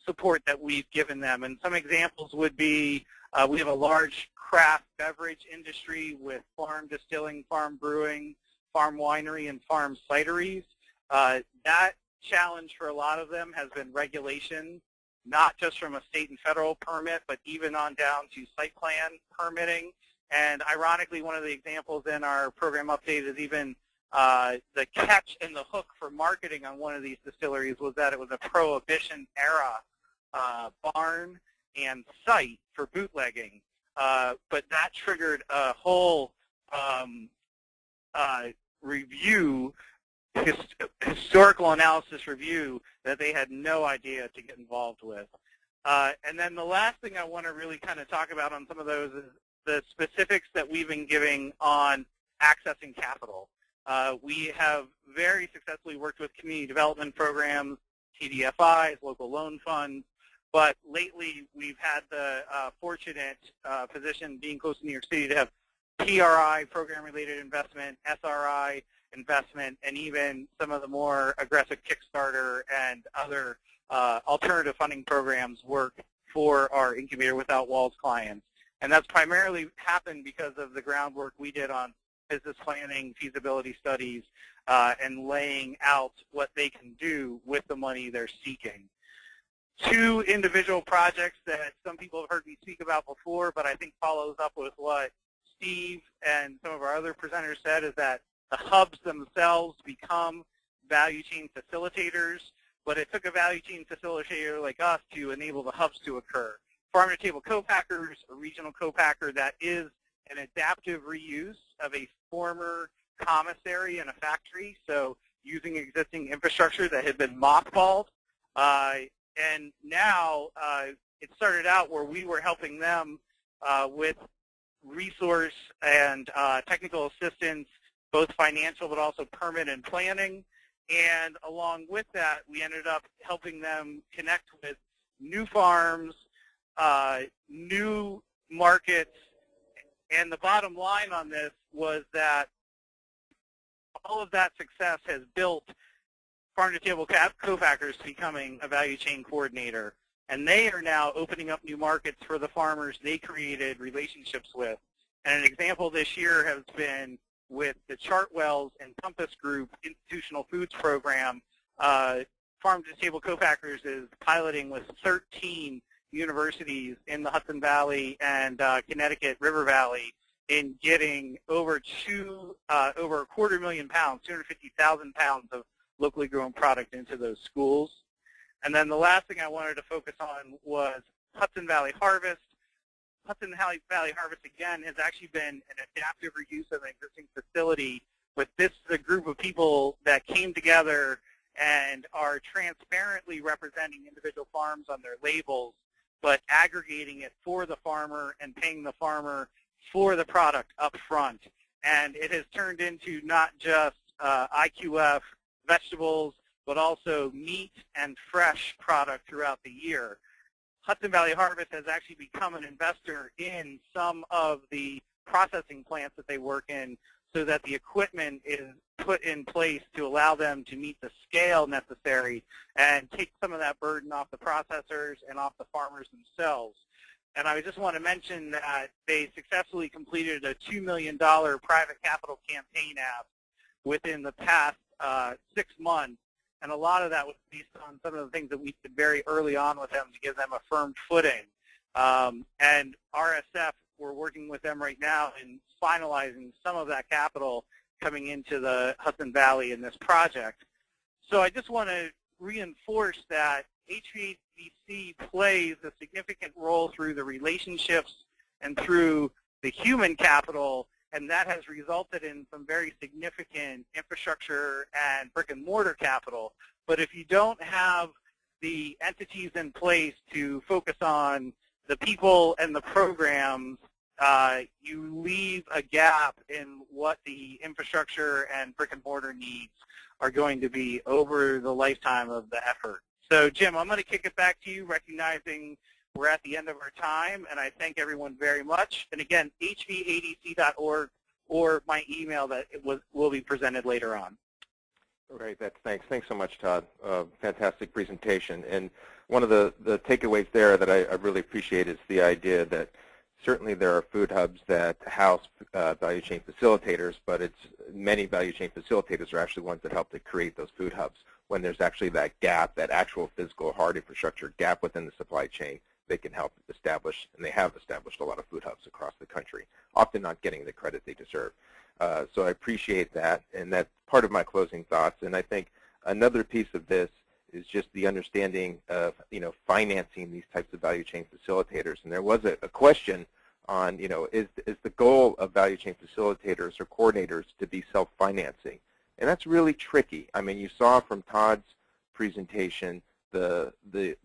support that we've given them. And some examples would be we have a large craft beverage industry with farm distilling, farm brewing, farm winery, and farm cideries. That challenge for a lot of them has been regulation, not just from a state and federal permit, but even on down to site plan permitting. And ironically, one of the examples in our program update is even the catch and the hook for marketing on one of these distilleries was that it was a Prohibition-era barn and site for bootlegging. But that triggered a whole review, historical analysis review that they had no idea to get involved with. And then the last thing I want to really kind of talk about on some of those is the specifics that we've been giving on accessing capital. We have very successfully worked with community development programs, TDFIs, local loan funds, but lately we've had the fortunate position, being close to New York City, to have PRI, program-related investment, SRI investment, and even some of the more aggressive Kickstarter and other alternative funding programs work for our Incubator Without Walls clients. And that's primarily happened because of the groundwork we did on business planning, feasibility studies, and laying out what they can do with the money they're seeking. 2 individual projects that some people have heard me speak about before, but I think follows up with what Steve and some of our other presenters said, is that the hubs themselves become value chain facilitators, but it took a value chain facilitator like us to enable the hubs to occur. Farm-to-table co-packers, a regional co-packer that is an adaptive reuse of a former commissary and a factory, so using existing infrastructure that had been mothballed. And now it started out where we were helping them with resource and technical assistance, both financial but also permit and planning. And along with that, we ended up helping them connect with new farms, new markets. And the bottom line on this was that all of that success has built farm-to-table co-packers becoming a value chain coordinator. And they are now opening up new markets for the farmers they created relationships with. And an example this year has been with the Chartwells and Compass Group Institutional Foods Program. Farm-to-table co-packers is piloting with 13 universities in the Hudson Valley and Connecticut River Valley in getting over 250,000 pounds, 250,000 pounds of locally grown product into those schools. And then the last thing I wanted to focus on was Hudson Valley Harvest. Hudson Valley Harvest, again, has actually been an adaptive reuse of an existing facility, but this is a group of people that came together and are transparently representing individual farms on their labels, but aggregating it for the farmer and paying the farmer for the product up front. And it has turned into not just IQF vegetables, but also meat and fresh product throughout the year. Hudson Valley Harvest has actually become an investor in some of the processing plants that they work in, so that the equipment is put in place to allow them to meet the scale necessary and take some of that burden off the processors and off the farmers themselves. And I just want to mention that they successfully completed a $2 million private capital campaign ask within the past 6 months. And a lot of that was based on some of the things that we did very early on with them to give them a firm footing. And RSF, we're working with them right now in finalizing some of that capital coming into the Hudson Valley in this project. So I just want to reinforce that HVAC plays a significant role through the relationships and through the human capital, and that has resulted in some very significant infrastructure and brick and mortar capital. But if you don't have the entities in place to focus on the people and the programs, you leave a gap in what the infrastructure and brick and mortar needs are going to be over the lifetime of the effort. So Jim, I'm going to kick it back to you, recognizing we're at the end of our time, and I thank everyone very much. And again, hvadc.org or my email that will be presented later on. All right, thanks. Thanks so much, Todd. Fantastic presentation. And one of the takeaways there that I really appreciate is the idea that certainly there are food hubs that house value chain facilitators, but many value chain facilitators are actually ones that help to create those food hubs. When there's actually that gap, that actual physical hard infrastructure gap within the supply chain, they can help establish, and they have established a lot of food hubs across the country, often not getting the credit they deserve. So I appreciate that, and that's part of my closing thoughts. And I think another piece of this is just the understanding of, financing these types of value chain facilitators. And there was a question on, is the goal of value chain facilitators or coordinators to be self-financing? And that's really tricky. I mean, you saw from Todd's presentation the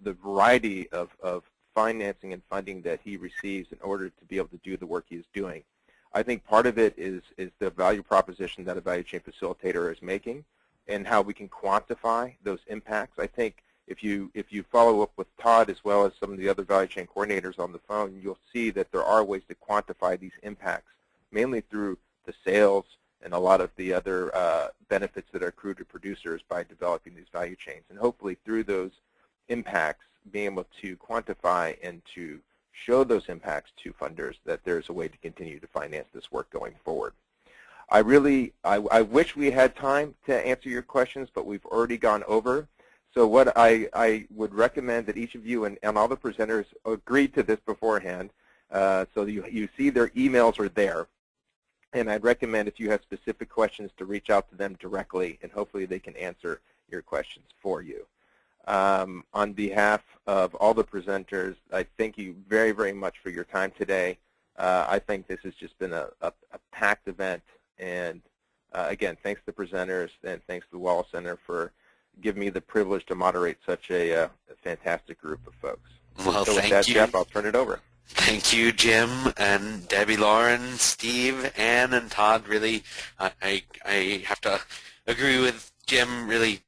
variety of financing and funding that he receives in order to be able to do the work he is doing. I think part of it is the value proposition that a value chain facilitator is making and how we can quantify those impacts. I think if you follow up with Todd as well as some of the other value chain coordinators on the phone, you'll see that there are ways to quantify these impacts, mainly through the sales and a lot of the other benefits that are accrued to producers by developing these value chains. And hopefully through those impacts, being able to quantify and to show those impacts to funders that there's a way to continue to finance this work going forward. I wish we had time to answer your questions, but we've already gone over. So what I would recommend that each of you and all the presenters agree to this beforehand, so you see their emails are there. And I'd recommend if you have specific questions to reach out to them directly, and hopefully they can answer your questions for you. On behalf of all the presenters, I thank you very, very much for your time today. I think this has just been a packed event. And again, thanks to the presenters, and thanks to the Wallace Center for giving me the privilege to moderate such a fantastic group of folks. Well, so with that, Jeff, I'll turn it over. Thank you, Jim, and Debbie, Lauren, Steve, Ann, and Todd. Really, I have to agree with Jim. Really,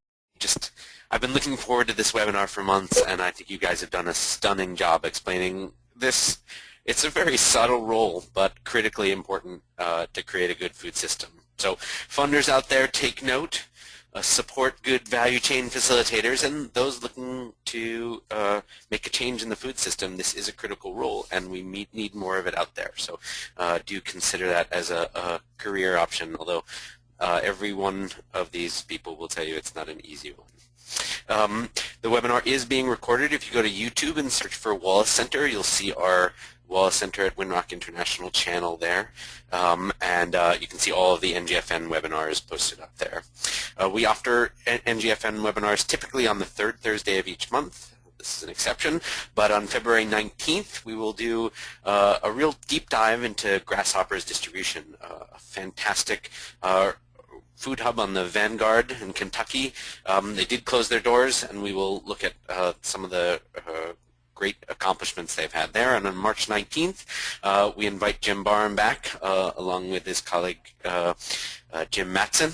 I've been looking forward to this webinar for months, and I think you guys have done a stunning job explaining this. It's a very subtle role, but critically important to create a good food system. So funders out there, take note. Support good value chain facilitators, and those looking to make a change in the food system. This is a critical role, and we need more of it out there. So do consider that as a career option, although every one of these people will tell you it's not an easy one. The webinar is being recorded. If you go to YouTube and search for Wallace Center, you'll see our Wallace Center at Winrock International channel there, and you can see all of the NGFN webinars posted up there. We offer NGFN webinars typically on the third Thursday of each month. This is an exception, but on February 19th we will do a real deep dive into grasshoppers distribution, a fantastic food hub on the Vanguard in Kentucky. They did close their doors, and we will look at some of the great accomplishments they've had there. And on March 19th, we invite Jim Barham back, along with his colleague Jim Mattson,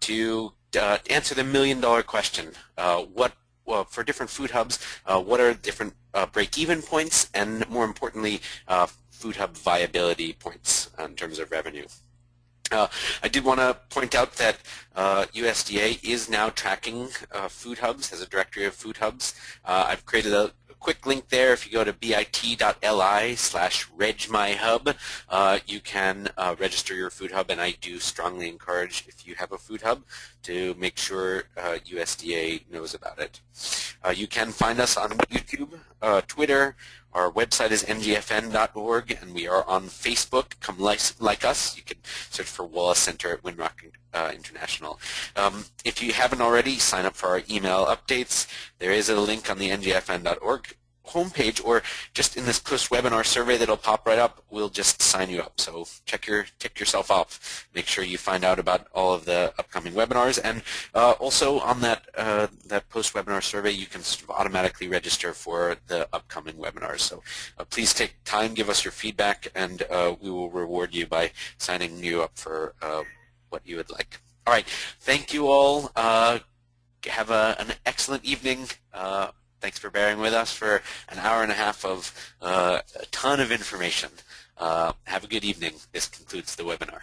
to answer the million-dollar question. For different food hubs, what are different break-even points, and more importantly, food hub viability points in terms of revenue? I did want to point out that USDA is now tracking food hubs, has a directory of food hubs. I've created a quick link there. If you go to bit.ly/regmyhub, you can register your food hub, and I do strongly encourage, if you have a food hub, to make sure USDA knows about it. You can find us on YouTube, Twitter. Our website is ngfn.org, and we are on Facebook. Come like us. You can search for Wallace Center at Windrock International. If you haven't already, sign up for our email updates. There is a link on the ngfn.org homepage, or just in this post-webinar survey that'll pop right up, we'll just sign you up. So tick yourself off. Make sure you find out about all of the upcoming webinars, and also on that post-webinar survey, you can sort of automatically register for the upcoming webinars. So please take time, give us your feedback, and we will reward you by signing you up for what you would like. All right, thank you all. Have an excellent evening. Thanks for bearing with us for an hour and a half of a ton of information. Have a good evening. This concludes the webinar.